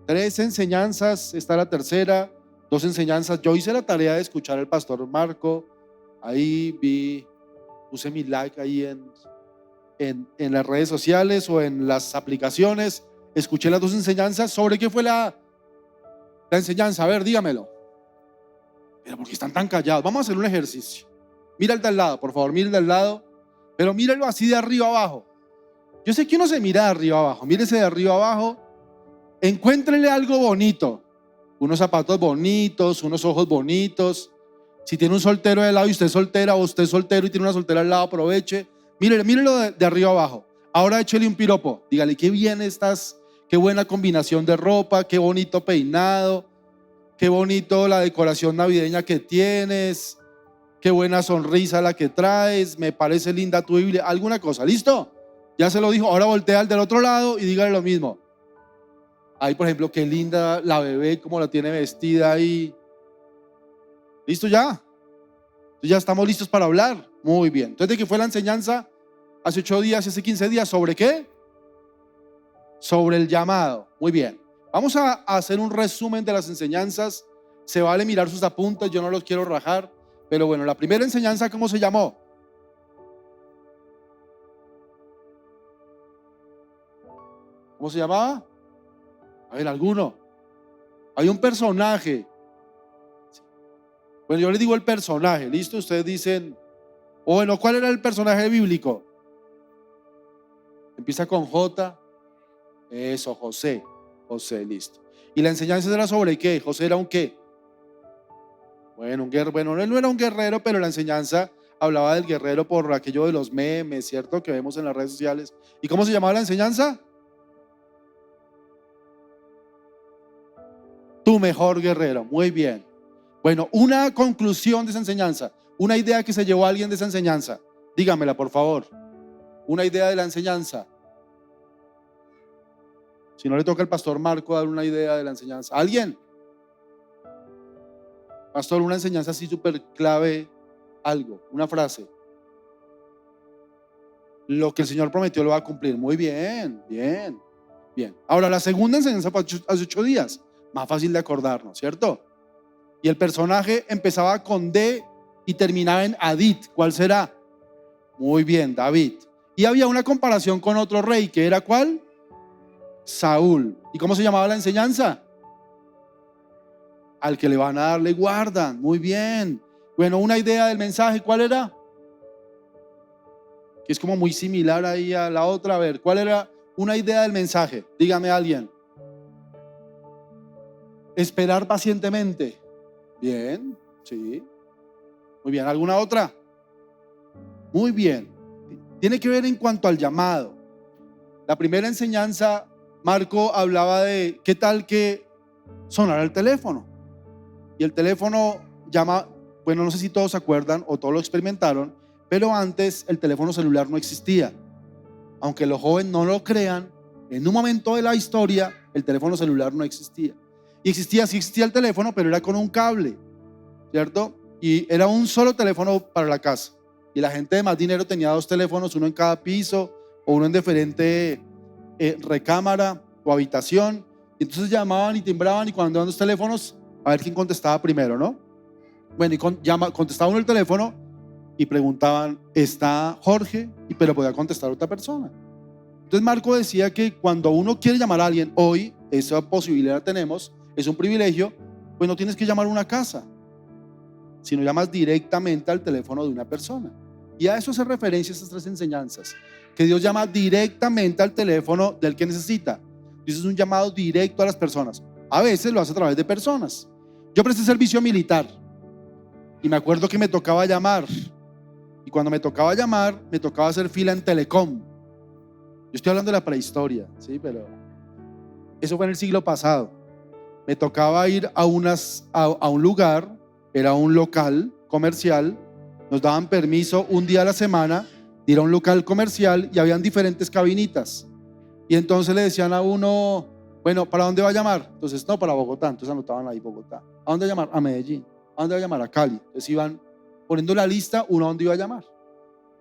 3 enseñanzas, está la tercera, 2 enseñanzas. Yo hice la tarea de escuchar al pastor Marco, ahí puse mi like ahí en las redes sociales o en las aplicaciones, escuché las 2 enseñanzas. ¿Sobre qué fue la enseñanza? A ver, dígamelo. Pero ¿por qué están tan callados? Vamos a hacer un ejercicio. Mira el de al lado, por favor, mira el de al lado, pero míralo así de arriba abajo. Yo sé que uno se mira de arriba abajo, mírese de arriba abajo, encuéntrele algo bonito, unos zapatos bonitos, unos ojos bonitos. Si tiene un soltero de lado y usted es soltera, o usted es soltero y tiene una soltera al lado, aproveche. Mírelo de arriba abajo. Ahora échele un piropo, dígale: qué bien estás, qué buena combinación de ropa, qué bonito peinado, qué bonito la decoración navideña que tienes, qué buena sonrisa la que traes, me parece linda tu Biblia, alguna cosa. ¿Listo? Ya se lo dijo. Ahora voltea al del otro lado y dígale lo mismo. Ahí, por ejemplo, qué linda la bebé, cómo la tiene vestida ahí. ¿Listo ya? Entonces ya estamos listos para hablar. Muy bien. Entonces, ¿de qué fue la enseñanza? Hace 8 días, hace 15 días. ¿Sobre qué? Sobre el llamado. Muy bien. Vamos a hacer un resumen de las enseñanzas. Se vale mirar sus apuntes, yo no los quiero rajar. Pero bueno, la primera enseñanza, ¿cómo se llamó? ¿Cómo se llamaba? A ver, alguno. Hay un personaje. Bueno, yo les digo el personaje, ¿listo? Ustedes dicen, bueno, ¿cuál era el personaje bíblico? Empieza con J. Eso, José. José, listo. ¿Y la enseñanza era sobre qué? José era un qué. Bueno, él no era un guerrero, pero la enseñanza hablaba del guerrero por aquello de los memes, ¿cierto? Que vemos en las redes sociales. ¿Y cómo se llamaba la enseñanza? Tu mejor guerrero. Muy bien. Bueno, una conclusión de esa enseñanza, una idea que se llevó a alguien de esa enseñanza. Dígamela, por favor. Una idea de la enseñanza. Si no, le toca al pastor Marco dar una idea de la enseñanza. ¿Alguien? Pastor, una enseñanza así súper clave, algo, una frase. Lo que el Señor prometió lo va a cumplir. Muy bien, bien, bien. Ahora, la segunda enseñanza fue hace 8 días. Más fácil de acordarnos, ¿cierto? Y el personaje empezaba con D y terminaba en Adit. ¿Cuál será? Muy bien, David. Y había una comparación con otro rey, que era ¿cuál? Saúl. ¿Y cómo se llamaba la enseñanza? Al que le van a dar le guardan. Muy bien. Bueno, una idea del mensaje, ¿cuál era? Que es como muy similar ahí a la otra. A ver, ¿cuál era una idea del mensaje? Dígame alguien. Esperar pacientemente. Bien, sí. Muy bien, ¿alguna otra? Muy bien. Tiene que ver en cuanto al llamado. La primera enseñanza, Marco hablaba de qué tal que sonara el teléfono. Y el teléfono llama, bueno, no sé si todos se acuerdan o todos lo experimentaron, pero antes el teléfono celular no existía. Aunque los jóvenes no lo crean, en un momento de la historia el teléfono celular no existía. Y sí existía el teléfono, pero era con un cable, ¿cierto? Y era un solo teléfono para la casa. Y la gente de más dinero tenía 2 teléfonos, uno en cada piso o uno en diferente recámara o habitación. Y entonces llamaban y timbraban, y cuando daban 2 teléfonos, a ver quién contestaba primero, ¿no? Bueno, y contestaba uno el teléfono y preguntaban, ¿está Jorge? Pero podía contestar otra persona. Entonces Marco decía que cuando uno quiere llamar a alguien, hoy esa posibilidad la tenemos, es un privilegio, pues no tienes que llamar a una casa, sino llamas directamente al teléfono de una persona. Y a eso hace referencia estas 3 enseñanzas, que Dios llama directamente al teléfono del que necesita. Dios es un llamado directo a las personas. A veces lo hace a través de personas. Yo presté servicio militar y me acuerdo que me tocaba llamar, y cuando me tocaba llamar, me tocaba hacer fila en Telecom. Yo estoy hablando de la prehistoria, ¿sí? Pero eso fue en el siglo pasado. Me tocaba ir a un lugar, era un local comercial, nos daban permiso un día a la semana de ir a un local comercial y habían diferentes cabinitas. Y entonces le decían a uno, bueno, ¿para dónde va a llamar? Entonces, no, para Bogotá. Entonces anotaban ahí Bogotá. ¿A dónde va a llamar? A Medellín. ¿A dónde va a llamar? A Cali. Entonces iban poniendo la lista, uno a dónde iba a llamar.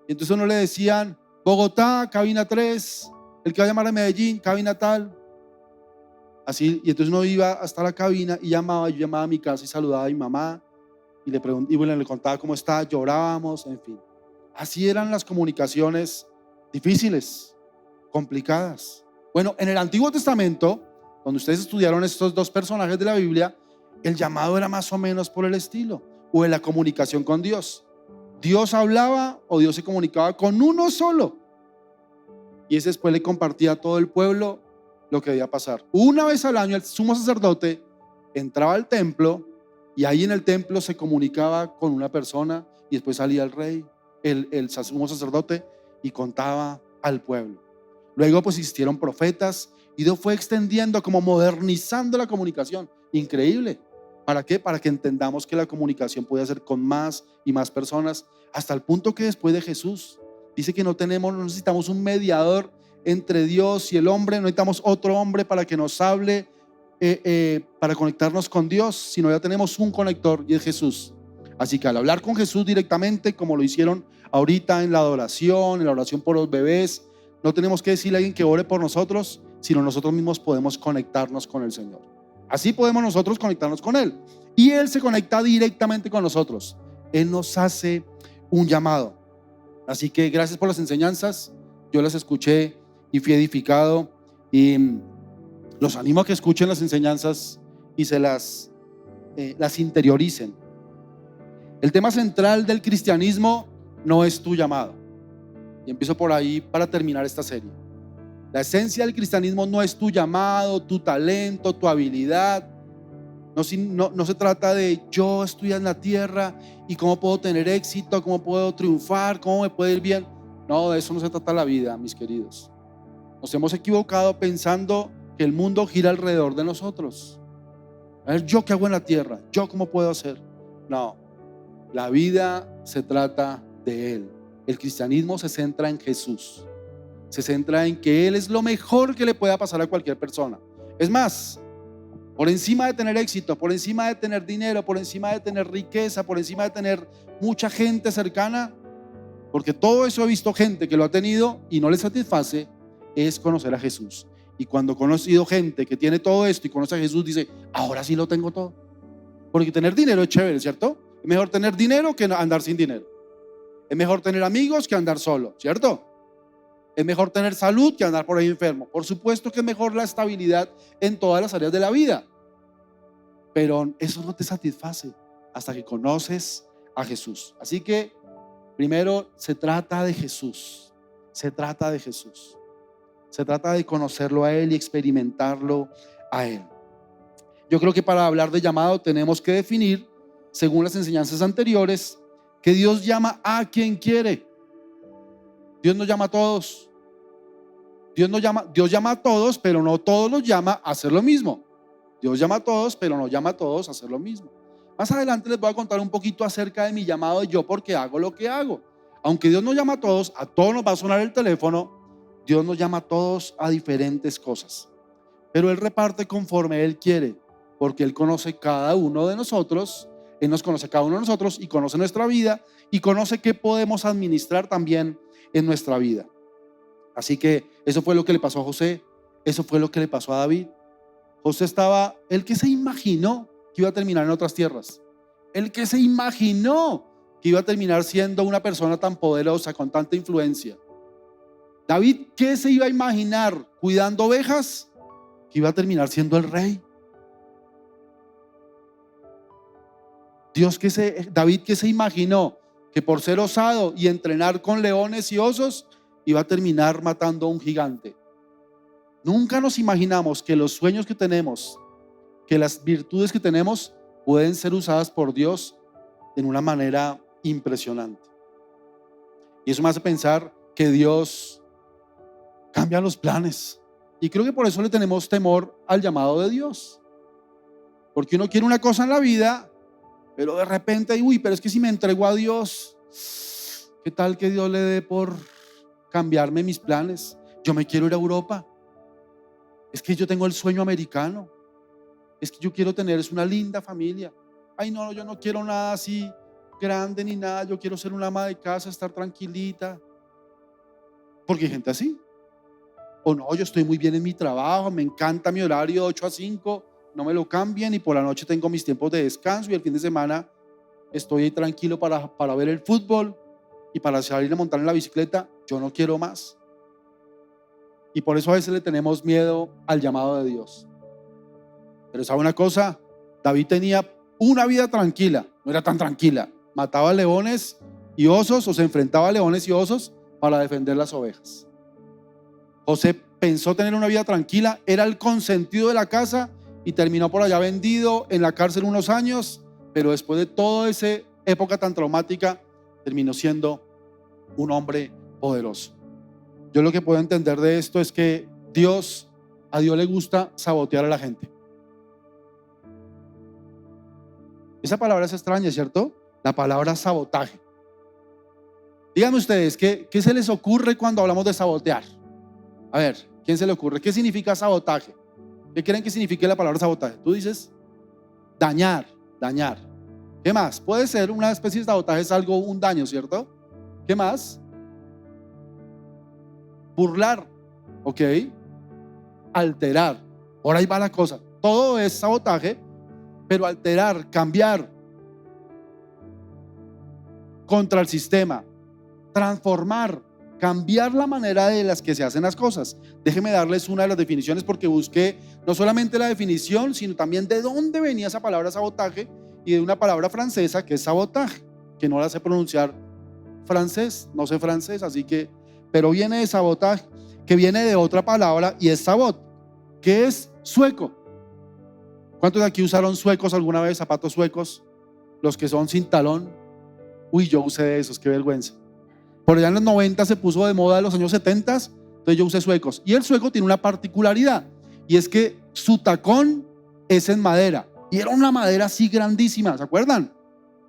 Y entonces uno le decían, Bogotá, cabina 3, el que va a llamar a Medellín, cabina tal. Así, y entonces uno iba hasta la cabina y llamaba, yo llamaba a mi casa y saludaba a mi mamá y y bueno, le contaba cómo estaba, llorábamos, en fin. Así eran las comunicaciones difíciles, complicadas. Bueno, en el Antiguo Testamento, donde ustedes estudiaron estos dos personajes de la Biblia, el llamado era más o menos por el estilo, o de la comunicación con Dios. Dios hablaba o Dios se comunicaba con uno solo, y ese después le compartía a todo el pueblo lo que debía pasar. Una vez al año el sumo sacerdote entraba al templo y ahí en el templo se comunicaba con una persona y después salía el rey, el sumo sacerdote, y contaba al pueblo. Luego pues existieron profetas y Dios fue extendiendo, como modernizando la comunicación. Increíble. ¿Para qué? Para que entendamos que la comunicación puede ser con más y más personas, hasta el punto que después de Jesús dice que no necesitamos un mediador entre Dios y el hombre, no necesitamos otro hombre para que nos hable, para conectarnos con Dios, sino ya tenemos un conector y es Jesús. Así que al hablar con Jesús directamente, como lo hicieron ahorita en la oración por los bebés, no tenemos que decirle a alguien que ore por nosotros, sino nosotros mismos podemos conectarnos con el Señor. Así podemos nosotros conectarnos con Él. Y Él se conecta directamente con nosotros. Él nos hace un llamado. Así que gracias por las enseñanzas. Yo las escuché y fui edificado. Y los animo a que escuchen las enseñanzas y se las interioricen. El tema central del cristianismo no es tu llamado. Y empiezo por ahí para terminar esta serie. La esencia del cristianismo no es tu llamado, tu talento, tu habilidad. No se trata de yo estoy en la tierra y cómo puedo tener éxito, cómo puedo triunfar, cómo me puede ir bien. No, de eso no se trata la vida, mis queridos. Nos hemos equivocado pensando que el mundo gira alrededor de nosotros. A ver, ¿yo qué hago en la tierra? ¿Yo cómo puedo hacer? No, la vida se trata de Él. El cristianismo se centra en Jesús. Se centra en que Él es lo mejor que le pueda pasar a cualquier persona. Es más, por encima de tener éxito, por encima de tener dinero, por encima de tener riqueza, por encima de tener mucha gente cercana, porque todo eso he visto gente que lo ha tenido y no le satisface, es conocer a Jesús. Y cuando he conocido gente que tiene todo esto y conoce a Jesús, dice, ahora sí lo tengo todo. Porque tener dinero es chévere, ¿cierto? Es mejor tener dinero que andar sin dinero. Es mejor tener amigos que andar solo, ¿cierto? Es mejor tener salud que andar por ahí enfermo. Por supuesto que es mejor la estabilidad en todas las áreas de la vida. Pero eso no te satisface hasta que conoces a Jesús. Así que primero se trata de Jesús. Se trata de Jesús. Se trata de conocerlo a Él y experimentarlo a Él. Yo creo que para hablar de llamado tenemos que definir, según las enseñanzas anteriores, que Dios llama a quien quiere. Dios no llama a todos. Dios llama a todos, pero no todos los llama a hacer lo mismo. Dios llama a todos, pero no llama a todos a hacer lo mismo. Más adelante les voy a contar un poquito acerca de mi llamado de yo porque hago lo que hago. Aunque Dios no llama a todos nos va a sonar el teléfono, Dios nos llama a todos a diferentes cosas. Pero Él reparte conforme Él quiere, porque Él conoce cada uno de nosotros, Él nos conoce cada uno de nosotros y conoce nuestra vida y conoce qué podemos administrar también en nuestra vida. Así que eso fue lo que le pasó a José, eso fue lo que le pasó a David. José estaba, el que se imaginó que iba a terminar en otras tierras, el que se imaginó que iba a terminar siendo una persona tan poderosa, con tanta influencia. David, ¿qué se iba a imaginar cuidando ovejas? Que iba a terminar siendo el rey. David, ¿qué se imaginó? Que por ser osado y entrenar con leones y osos iba a terminar matando a un gigante. Nunca nos imaginamos que los sueños que tenemos, que las virtudes que tenemos pueden ser usadas por Dios en una manera impresionante. Y eso me hace pensar que Dios cambia los planes. Y creo que por eso le tenemos temor al llamado de Dios. Porque uno quiere una cosa en la vida, pero de repente, pero es que si me entrego a Dios, ¿qué tal que Dios le dé por cambiarme mis planes? Yo me quiero ir a Europa. Es que yo tengo el sueño americano. Es que yo quiero tener una linda familia. Ay, no, yo no quiero nada así grande ni nada. Yo quiero ser una ama de casa, estar tranquilita. Porque hay gente así. O no, yo estoy muy bien en mi trabajo, me encanta mi horario de 8 a 5, no me lo cambien y por la noche tengo mis tiempos de descanso y el fin de semana estoy ahí tranquilo para ver el fútbol y para salir a montar en la bicicleta. Yo no quiero más. Y por eso a veces le tenemos miedo al llamado de Dios. Pero ¿sabe una cosa? David tenía una vida tranquila, no era tan tranquila. Mataba leones y osos o se enfrentaba a leones y osos para defender las ovejas. José pensó tener una vida tranquila, era el consentido de la casa y terminó por allá vendido en la cárcel unos años, pero después de toda esa época tan traumática, terminó siendo un hombre poderoso. Yo lo que puedo entender de esto es que a Dios le gusta sabotear a la gente. Esa palabra es extraña, ¿cierto? La palabra sabotaje. Díganme ustedes, ¿qué se les ocurre cuando hablamos de sabotear? A ver, ¿quién se le ocurre? ¿Qué significa sabotaje? ¿Qué creen que signifique la palabra sabotaje? Tú dices dañar. ¿Qué más? Puede ser una especie de sabotaje, es algo, un daño, ¿cierto? ¿Qué más? Burlar, ¿ok? Alterar, por ahí va la cosa. Todo es sabotaje, pero alterar, cambiar contra el sistema, transformar, cambiar la manera de las que se hacen las cosas. Déjenme darles una de las definiciones porque busqué no solamente la definición, sino también de dónde venía esa palabra sabotaje y de una palabra francesa que es sabotage, que no la sé pronunciar francés, no sé francés, así que, pero viene de sabotaje, que viene de otra palabra y es sabot, que es sueco. ¿Cuántos de aquí usaron suecos alguna vez, zapatos suecos? Los que son sin talón. Uy, yo usé de esos, qué vergüenza. Por allá en los 90 se puso de moda en los años 70, entonces yo usé suecos. Y el sueco tiene una particularidad, y es que su tacón es en madera. Y era una madera así grandísima, ¿se acuerdan?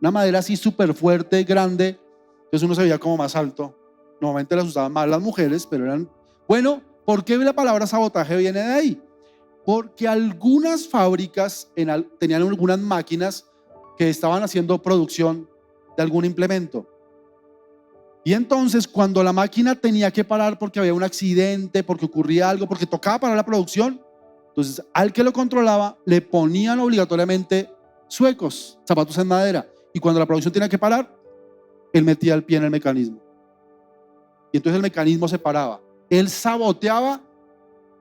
Una madera así súper fuerte, grande. Entonces uno se veía como más alto. Normalmente las usaban más las mujeres, pero eran... Bueno, ¿por qué la palabra sabotaje viene de ahí? Porque algunas fábricas tenían algunas máquinas que estaban haciendo producción de algún implemento. Y entonces cuando la máquina tenía que parar porque había un accidente, porque ocurría algo, porque tocaba parar la producción, entonces al que lo controlaba le ponían obligatoriamente suecos, zapatos en madera. Y cuando la producción tenía que parar, él metía el pie en el mecanismo. Y entonces el mecanismo se paraba. Él saboteaba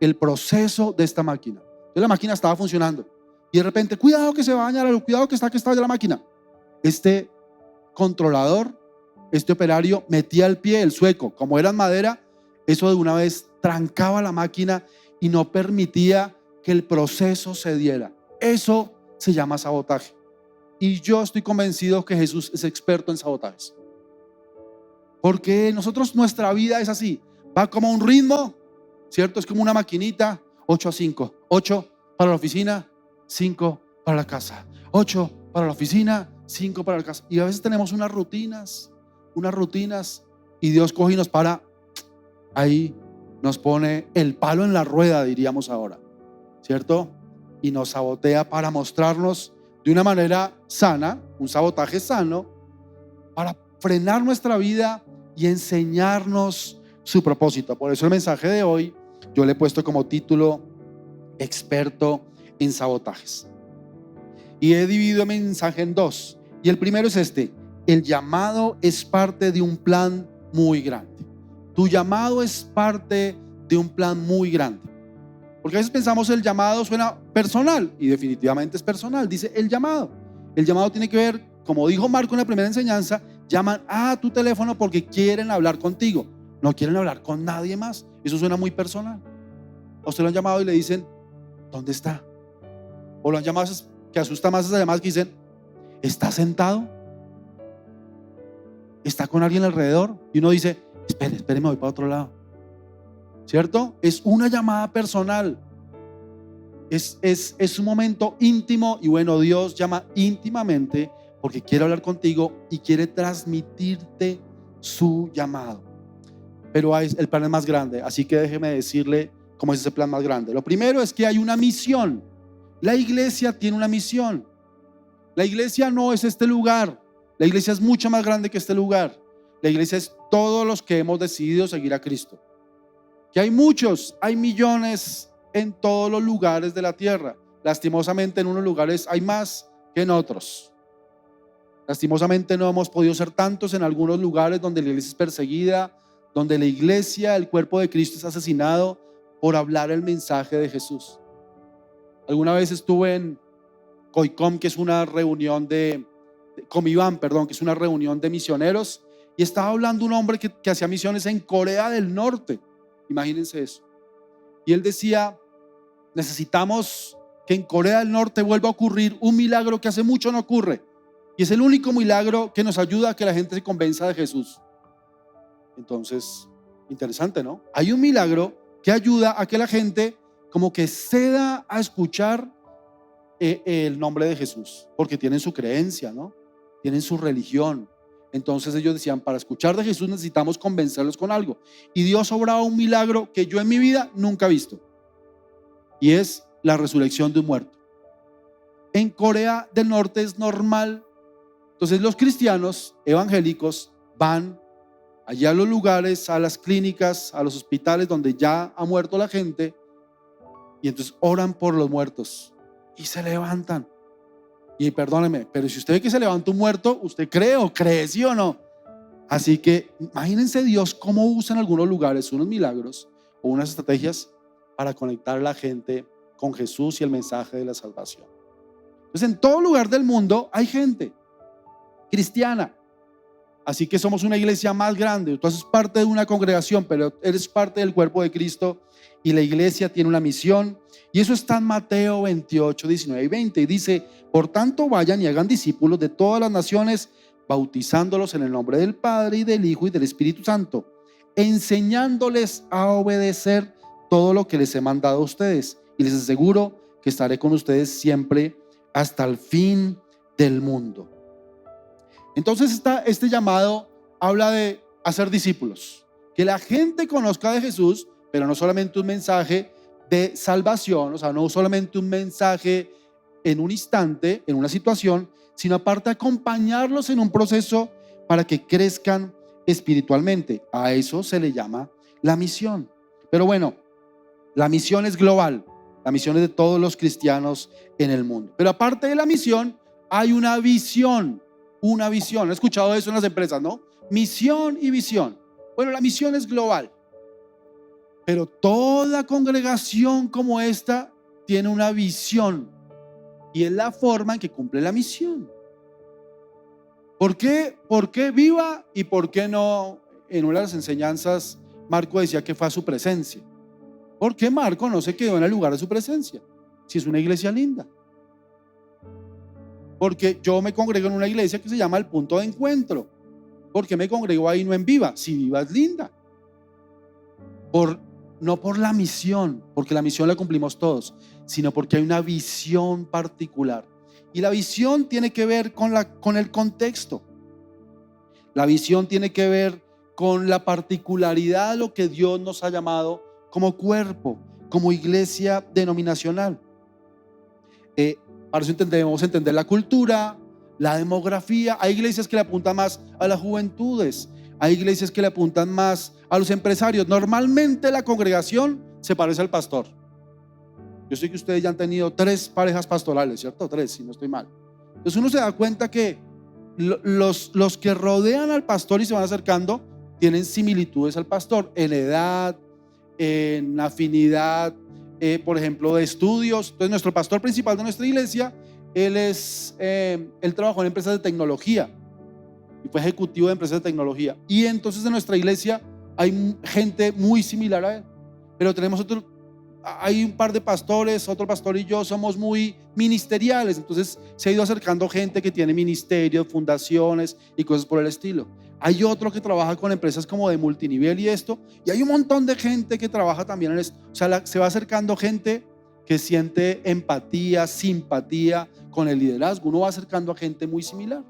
el proceso de esta máquina. Entonces la máquina estaba funcionando. Y de repente, cuidado que se va a dañar, cuidado que está ya la máquina. Este controlador, este operario metía el pie, el sueco, como era en madera, eso de una vez trancaba la máquina y no permitía que el proceso se diera. Eso se llama sabotaje. Y yo estoy convencido que Jesús es experto en sabotajes. Porque nuestra vida es así, va como a un ritmo, ¿cierto? Es como una maquinita, 8 a 5, 8 para la oficina, 5 para la casa, 8 para la oficina, 5 para la casa. Y a veces tenemos unas rutinas, y Dios coge y nos para ahí, nos pone el palo en la rueda, diríamos ahora, ¿cierto? Y nos sabotea para mostrarnos de una manera sana, un sabotaje sano, para frenar nuestra vida y enseñarnos su propósito. Por eso el mensaje de hoy yo le he puesto como título experto en sabotajes. Y he dividido el mensaje en dos. Y el primero es este: el llamado es parte de un plan muy grande. Tu llamado es parte de un plan muy grande. Porque a veces pensamos el llamado suena personal, y definitivamente es personal. Dice el llamado. El llamado tiene que ver, como dijo Marco en la primera enseñanza, llaman a tu teléfono porque quieren hablar contigo. No quieren hablar con nadie más. Eso suena muy personal. A usted lo han llamado y le dicen, ¿dónde está? O lo han llamado, que asusta más esas llamadas que dicen, ¿está sentado? ¿Está con alguien alrededor? Y uno dice, espere, me voy para otro lado. ¿Cierto? Es una llamada personal. Es un momento íntimo. Y bueno, Dios llama íntimamente porque quiere hablar contigo y quiere transmitirte su llamado. Pero el plan es más grande, así que déjeme decirle cómo es ese plan más grande. Lo primero es que hay una misión. La iglesia tiene una misión. La iglesia no es este lugar. La iglesia es mucho más grande que este lugar. La iglesia es todos los que hemos decidido seguir a Cristo. que hay muchos, hay millones en todos los lugares de la tierra. Lastimosamente en unos lugares hay más que en otros. Lastimosamente no hemos podido ser tantos en algunos lugares donde la iglesia es perseguida, donde la iglesia, el cuerpo de Cristo, es asesinado por hablar el mensaje de Jesús. Alguna vez estuve en COICOM, que es una reunión Comiván, perdón, que es una reunión de misioneros, y estaba hablando un hombre que hacía misiones en Corea del Norte. Imagínense eso. Y él decía, necesitamos que en Corea del Norte vuelva a ocurrir un milagro que hace mucho no ocurre. Y es el único milagro que nos ayuda a que la gente se convenza de Jesús. Entonces, interesante, ¿no? Hay un milagro que ayuda a que la gente como que ceda a escuchar el nombre de Jesús, porque tienen su creencia, ¿no? Tienen su religión. Entonces ellos decían, para escuchar de Jesús necesitamos convencerlos con algo. Y Dios obraba un milagro que yo en mi vida nunca he visto. Y es la resurrección de un muerto. En Corea del Norte es normal. Entonces los cristianos evangélicos van allá a los lugares, a las clínicas, a los hospitales donde ya ha muerto la gente, y entonces oran por los muertos y se levantan. Y perdóneme, pero si usted ve que se levanta un muerto, ¿usted cree o cree, sí o no? Así que imagínense Dios cómo usa en algunos lugares unos milagros o unas estrategias para conectar a la gente con Jesús y el mensaje de la salvación. Entonces en todo lugar del mundo hay gente cristiana. Así que somos una iglesia más grande. Tú haces parte de una congregación, pero eres parte del cuerpo de Cristo, y la iglesia tiene una misión. Y eso está en Mateo 28, 19 y 20. Y dice, por tanto vayan y hagan discípulos de todas las naciones, bautizándolos en el nombre del Padre y del Hijo y del Espíritu Santo, enseñándoles a obedecer todo lo que les he mandado a ustedes. Y les aseguro que estaré con ustedes siempre hasta el fin del mundo. Entonces este llamado habla de hacer discípulos, que la gente conozca de Jesús, pero no solamente un mensaje de salvación, o sea, no solamente un mensaje en un instante, en una situación, sino aparte acompañarlos en un proceso para que crezcan espiritualmente. A eso se le llama la misión. Pero bueno, la misión es global, la misión es de todos los cristianos en el mundo. Pero aparte de la misión, hay una visión. Una visión, he escuchado eso en las empresas, ¿no? Misión y visión. Bueno, la misión es global, pero toda congregación como esta tiene una visión, y es la forma en que cumple la misión. ¿Por qué Viva y por qué no? En una de las enseñanzas Marco decía que fue a su presencia. ¿Por qué Marco no se quedó en el lugar de su presencia? Si es una iglesia linda. Porque yo me congrego en una iglesia que se llama El Punto de Encuentro. ¿Por qué me congrego ahí, no en Viva? Si Viva es linda. No por la misión, porque la misión la cumplimos todos, sino porque hay una visión particular. Y la visión tiene que ver con el contexto. La visión tiene que ver con la particularidad de lo que Dios nos ha llamado como cuerpo, como iglesia denominacional. Para eso debemos entender la cultura, la demografía. Hay iglesias que le apuntan más a las juventudes, hay iglesias que le apuntan más a los empresarios. Normalmente la congregación se parece al pastor. Yo sé que ustedes ya han tenido 3 parejas pastorales, ¿cierto? 3, si no estoy mal. Entonces uno se da cuenta que los que rodean al pastor y se van acercando tienen similitudes al pastor en edad, en afinidad, por ejemplo, de estudios. Entonces nuestro pastor principal de nuestra iglesia, él trabajó en empresas de tecnología y fue ejecutivo de empresas de tecnología. Y entonces en nuestra iglesia hay gente muy similar a él, pero hay un par de pastores, otro pastor y yo somos muy ministeriales. Entonces se ha ido acercando gente que tiene ministerios, fundaciones y cosas por el estilo. Hay otro que trabaja con empresas como de multinivel y hay un montón de gente que trabaja también en esto. O sea, se va acercando gente que siente empatía, simpatía con el liderazgo. Uno va acercando a gente muy similar.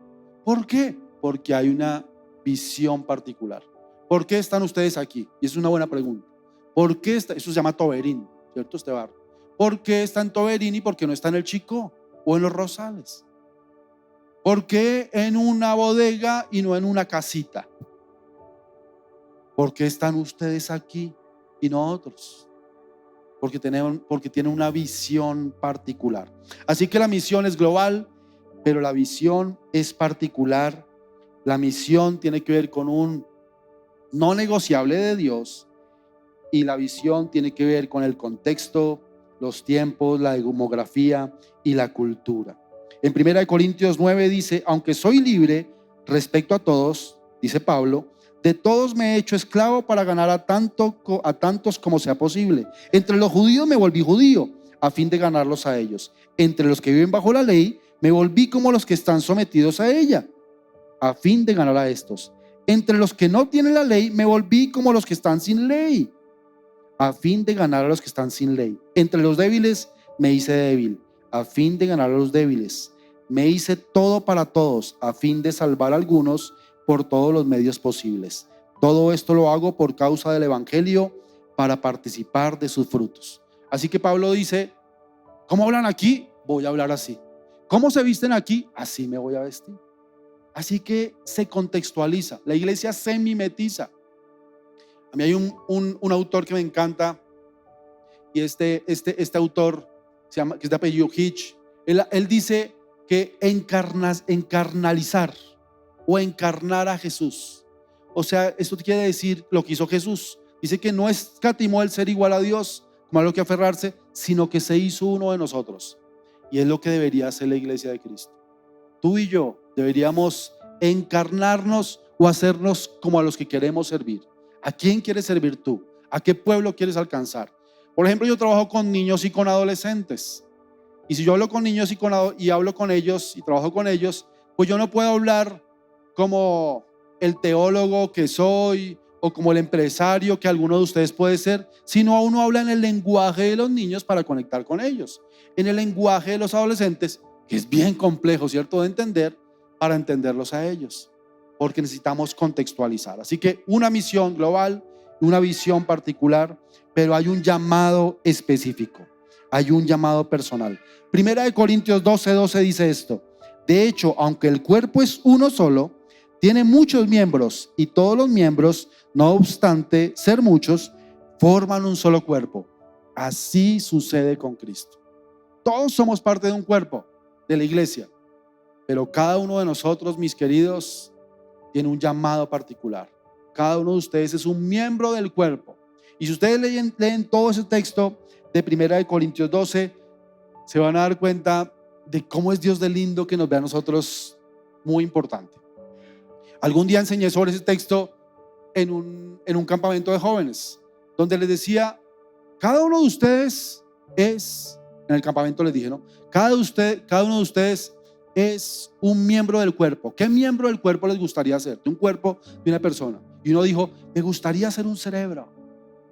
¿Por qué? Porque hay una visión particular. ¿Por qué están ustedes aquí? Y es una buena pregunta. ¿Por qué eso se llama Toberín, ¿cierto? Este barrio. ¿Por qué está en Toberín y por qué no está en el Chicó o en los Rosales? ¿Por qué en una bodega y no en una casita? ¿Por qué están ustedes aquí y no otros, porque tienen una visión particular. Así que la misión es global, pero la visión es particular. La misión tiene que ver con un no negociable de Dios, y la visión tiene que ver con el contexto, los tiempos, la demografía y la cultura. En 1 Corintios 9 dice: aunque soy libre respecto a todos, dice Pablo, de todos me he hecho esclavo para ganar a tantos como sea posible. Entre los judíos me volví judío a fin de ganarlos a ellos. Entre los que viven bajo la ley me volví como los que están sometidos a ella, a fin de ganar a estos. Entre los que no tienen la ley me volví como los que están sin ley, a fin de ganar a los que están sin ley. Entre los débiles me hice débil, a fin de ganar a los débiles. Me hice todo para todos, a fin de salvar a algunos por todos los medios posibles. Todo esto lo hago por causa del evangelio, para participar de sus frutos. Así que Pablo dice: ¿cómo hablan aquí? Voy a hablar así. ¿Cómo se visten aquí? Así me voy a vestir. Así que se contextualiza, la iglesia se mimetiza. A mí hay un autor que me encanta, y este autor se llama, que es de apellido Hitch. Él dice que encarnalizar o encarnar a Jesús. O sea, esto quiere decir lo que hizo Jesús. Dice que no escatimó el ser igual a Dios, como algo que aferrarse, sino que se hizo uno de nosotros. Y es lo que debería hacer la iglesia de Cristo. Tú y yo deberíamos encarnarnos o hacernos como a los que queremos servir. ¿A quién quieres servir tú? ¿A qué pueblo quieres alcanzar? Por ejemplo, yo trabajo con niños y con adolescentes. Y si yo hablo con niños y hablo con ellos y trabajo con ellos, pues yo no puedo hablar como el teólogo que soy o como el empresario que alguno de ustedes puede ser, sino uno habla en el lenguaje de los niños para conectar con ellos, en el lenguaje de los adolescentes, que es bien complejo, ¿cierto?, de entender, para entenderlos a ellos, porque necesitamos contextualizar. Así que una misión global, una visión particular, pero hay un llamado específico, hay un llamado personal. 1 Corintios 12:12 dice esto: de hecho, aunque el cuerpo es uno solo, tiene muchos miembros, y todos los miembros, no obstante ser muchos, forman un solo cuerpo. Así sucede con Cristo. Todos somos parte de un cuerpo, de la iglesia, pero cada uno de nosotros, mis queridos, tiene un llamado particular. Cada uno de ustedes es un miembro del cuerpo. Y si ustedes leen todo ese texto de 1 Corintios 12, se van a dar cuenta de cómo es Dios de lindo que nos ve a nosotros muy importante. Algún día enseñé sobre ese texto en un campamento de jóvenes, donde les decía: cada uno de ustedes es, en el campamento les dije, ¿no? Cada uno de ustedes es un miembro del cuerpo. ¿Qué miembro del cuerpo les gustaría ser? De un cuerpo de una persona. Y uno dijo: me gustaría ser un cerebro.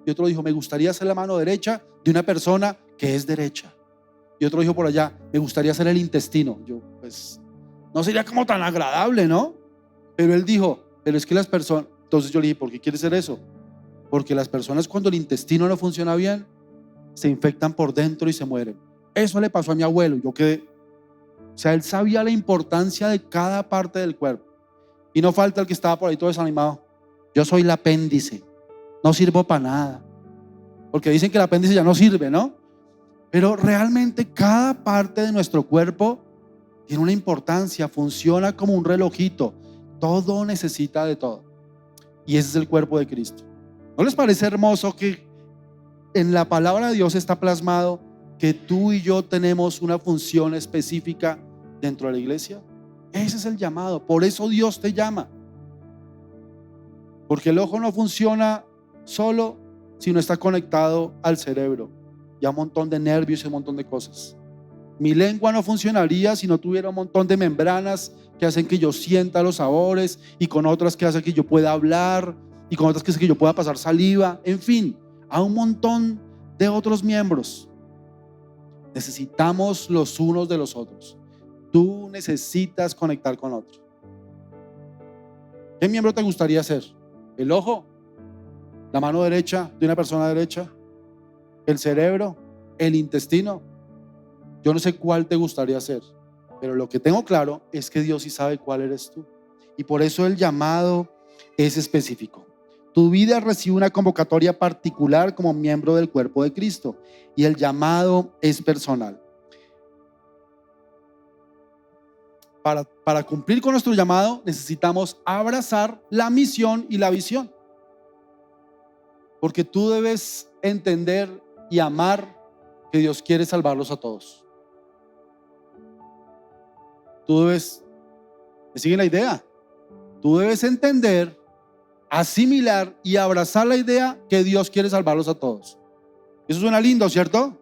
Y otro dijo: me gustaría ser la mano derecha de una persona que es derecha. Y otro dijo por allá: me gustaría ser el intestino. Yo, pues, no sería como tan agradable, ¿no? Pero él dijo: pero es que las personas. Entonces yo le dije: ¿por qué quieres ser eso? Porque las personas, cuando el intestino no funciona bien, se infectan por dentro y se mueren. Eso le pasó a mi abuelo. Yo quedé. O sea, él sabía la importancia de cada parte del cuerpo. Y no falta el que estaba por ahí todo desanimado: yo soy el apéndice, no sirvo para nada. Porque dicen que el apéndice ya no sirve, ¿no? Pero realmente cada parte de nuestro cuerpo tiene una importancia, funciona como un relojito. Todo necesita de todo. Y ese es el cuerpo de Cristo. ¿No les parece hermoso que en la palabra de Dios está plasmado que tú y yo tenemos una función específica dentro de la iglesia? Ese es el llamado. Por eso Dios te llama. Porque el ojo no funciona solo si no está conectado al cerebro y a un montón de nervios y un montón de cosas. Mi lengua no funcionaría si no tuviera un montón de membranas que hacen que yo sienta los sabores, y con otras que hacen que yo pueda hablar, y con otras que hacen que yo pueda pasar saliva. En fin, a un montón de otros miembros. Necesitamos los unos de los otros. Tú necesitas conectar con otros. ¿Qué miembro te gustaría ser? ¿El ojo? ¿La mano derecha de una persona derecha? ¿El cerebro? ¿El intestino? Yo no sé cuál te gustaría ser, pero lo que tengo claro es que Dios sí sabe cuál eres tú. Y por eso el llamado es específico. Tu vida recibe una convocatoria particular como miembro del cuerpo de Cristo y el llamado es personal. Para cumplir con nuestro llamado necesitamos abrazar la misión y la visión. Porque tú debes entender y amar que Dios quiere salvarlos a todos. Tú debes, ¿me sigue la idea? Tú debes entender, asimilar y abrazar la idea que Dios quiere salvarlos a todos. Eso suena lindo, ¿cierto?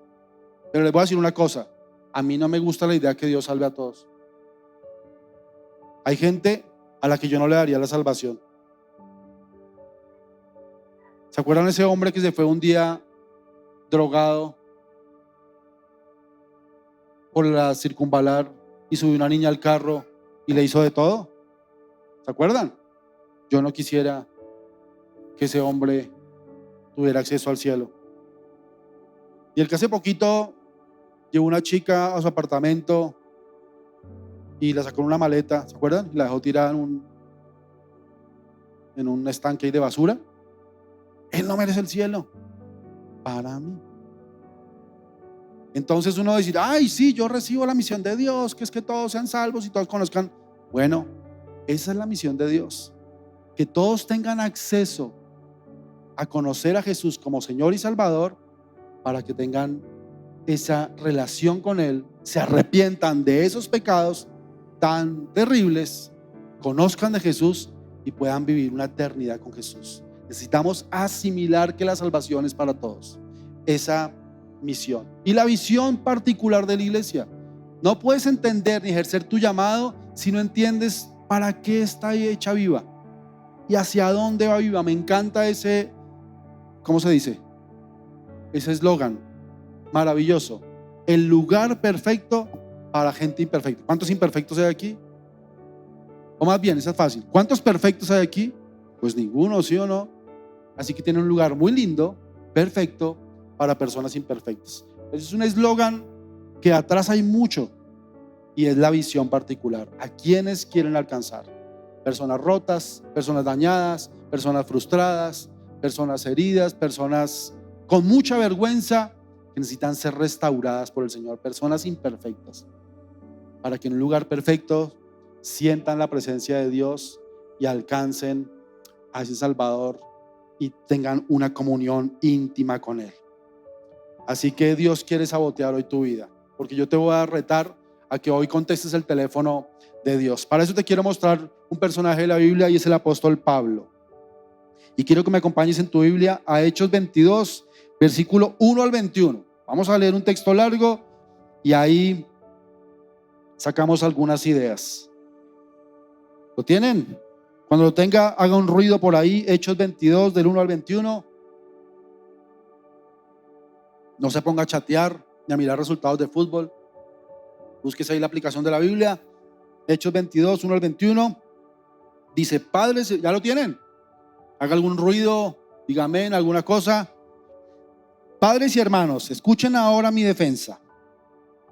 Pero les voy a decir una cosa. A mí no me gusta la idea que Dios salve a todos. Hay gente a la que yo no le daría la salvación. ¿Se acuerdan de ese hombre que se fue un día drogado por la circunvalar y subió una niña al carro y le hizo de todo? ¿Se acuerdan? Yo no quisiera que ese hombre tuviera acceso al cielo. Y el que hace poquito llevó una chica a su apartamento y la sacó en una maleta, ¿se acuerdan? Y la dejó tirada en un estanque ahí de basura. Él no merece el cielo para mí. Entonces uno decir, ay, sí, yo recibo la misión de Dios, que es que todos sean salvos y todos conozcan. Bueno, esa es la misión de Dios, que todos tengan acceso a conocer a Jesús como Señor y Salvador, para que tengan esa relación con Él, se arrepientan de esos pecados tan terribles, conozcan de Jesús y puedan vivir una eternidad con Jesús. Necesitamos asimilar que la salvación es para todos. Esa misión y la visión particular de la iglesia. No puedes entender ni ejercer tu llamado si no entiendes para qué está hecha Viva y hacia dónde va Viva. Me encanta ese, ¿cómo se dice? Ese eslogan maravilloso. El lugar perfecto para gente imperfecta. ¿Cuántos imperfectos hay aquí? O más bien, esa es fácil. ¿Cuántos perfectos hay aquí? Pues ninguno, ¿sí o no? Así que tiene un lugar muy lindo, perfecto, para personas imperfectas. Es un eslogan que atrás hay mucho y es la visión particular. ¿A quiénes quieren alcanzar? Personas rotas, personas dañadas, personas frustradas, personas heridas, personas con mucha vergüenza que necesitan ser restauradas por el Señor, personas imperfectas, para que en un lugar perfecto sientan la presencia de Dios y alcancen a ese Salvador y tengan una comunión íntima con Él. Así que Dios quiere sabotear hoy tu vida, porque yo te voy a retar a que hoy contestes el teléfono de Dios. Para eso te quiero mostrar un personaje de la Biblia y es el apóstol Pablo. Y quiero que me acompañes en tu Biblia a Hechos 22, versículo 1 al 21. Vamos a leer un texto largo y ahí sacamos algunas ideas. ¿Lo tienen? Cuando lo tenga, haga un ruido por ahí. Hechos 22, del 1 al 21. No se ponga a chatear ni a mirar resultados de fútbol. Búsquese ahí la aplicación de la Biblia. Hechos 22, 1 al 21. Dice, padres, ¿ya lo tienen? Haga algún ruido, diga amén, alguna cosa. Padres y hermanos, escuchen ahora mi defensa.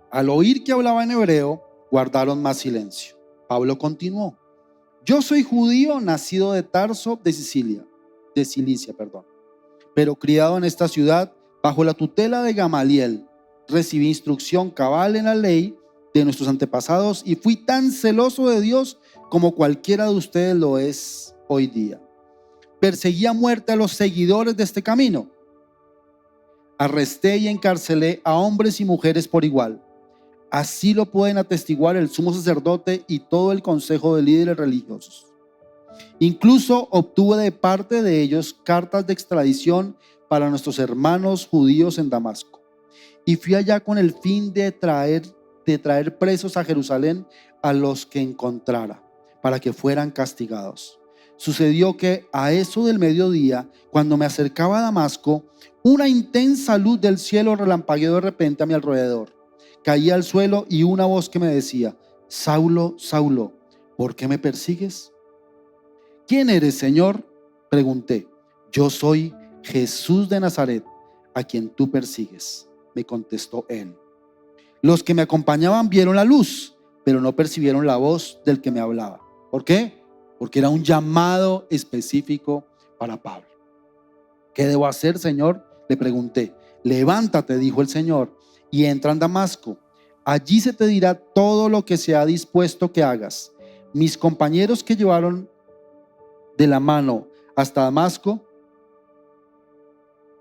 Al oír que hablaba en hebreo, guardaron más silencio. Pablo continuó. Yo soy judío, nacido de Tarso, de Cilicia, pero criado en esta ciudad bajo la tutela de Gamaliel. Recibí instrucción cabal en la ley de nuestros antepasados y fui tan celoso de Dios como cualquiera de ustedes lo es hoy día. Perseguí a muerte a los seguidores de este camino. Arresté y encarcelé a hombres y mujeres por igual. Así lo pueden atestiguar el sumo sacerdote y todo el consejo de líderes religiosos. Incluso obtuve de parte de ellos cartas de extradición para nuestros hermanos judíos en Damasco. Y fui allá con el fin de traer presos a Jerusalén a los que encontrara, para que fueran castigados. Sucedió que a eso del mediodía, cuando me acercaba a Damasco, una intensa luz del cielo relampagueó de repente a mi alrededor. Caí al suelo y una voz que me decía, Saulo, Saulo, ¿por qué me persigues? ¿Quién eres, Señor? Pregunté. Yo soy Jesús de Nazaret, a quien tú persigues, me contestó él. Los que me acompañaban vieron la luz, pero no percibieron la voz del que me hablaba. ¿Por qué? Porque era un llamado específico para Pablo. ¿Qué debo hacer, Señor?, le pregunté. Levántate, dijo el Señor, y entra en Damasco. Allí se te dirá todo lo que se ha dispuesto que hagas. Mis compañeros que llevaron de la mano hasta Damasco,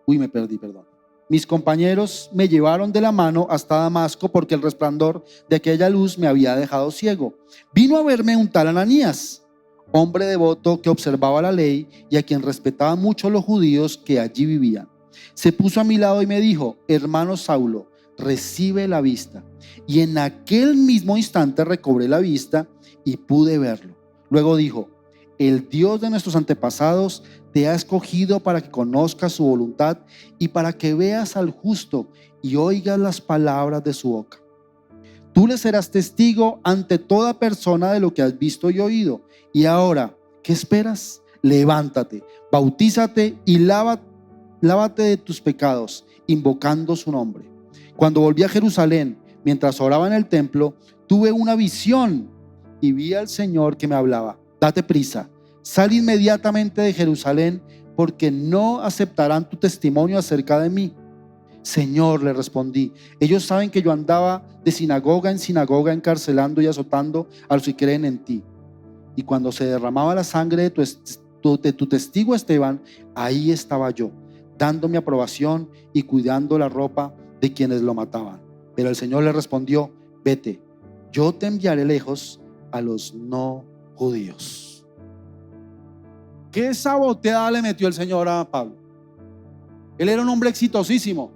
me perdí, perdón. Mis compañeros me llevaron de la mano hasta Damasco porque el resplandor de aquella luz me había dejado ciego. Vino a verme un tal Ananías, hombre devoto que observaba la ley y a quien respetaban mucho los judíos que allí vivían. Se puso a mi lado y me dijo: hermano Saulo, recibe la vista. Y en aquel mismo instante recobré la vista y pude verlo. Luego dijo: el Dios de nuestros antepasados te ha escogido para que conozcas su voluntad y para que veas al justo y oigas las palabras de su boca. Tú le serás testigo ante toda persona de lo que has visto y oído. Y ahora, ¿qué esperas? Levántate, bautízate y lávate de tus pecados, invocando su nombre. Cuando volví a Jerusalén, mientras oraba en el templo, tuve una visión y vi al Señor que me hablaba: date prisa, sal inmediatamente de Jerusalén, porque no aceptarán tu testimonio acerca de mí. Señor, le respondí, ellos saben que yo andaba de sinagoga en sinagoga, encarcelando y azotando a los que creen en ti. Y cuando se derramaba la sangre de tu testigo Esteban, ahí estaba yo, dando mi aprobación y cuidando la ropa de quienes lo mataban. Pero el Señor le respondió: vete, yo te enviaré lejos a los no judíos. ¿Qué saboteada le metió el Señor a Pablo? Él era un hombre exitosísimo.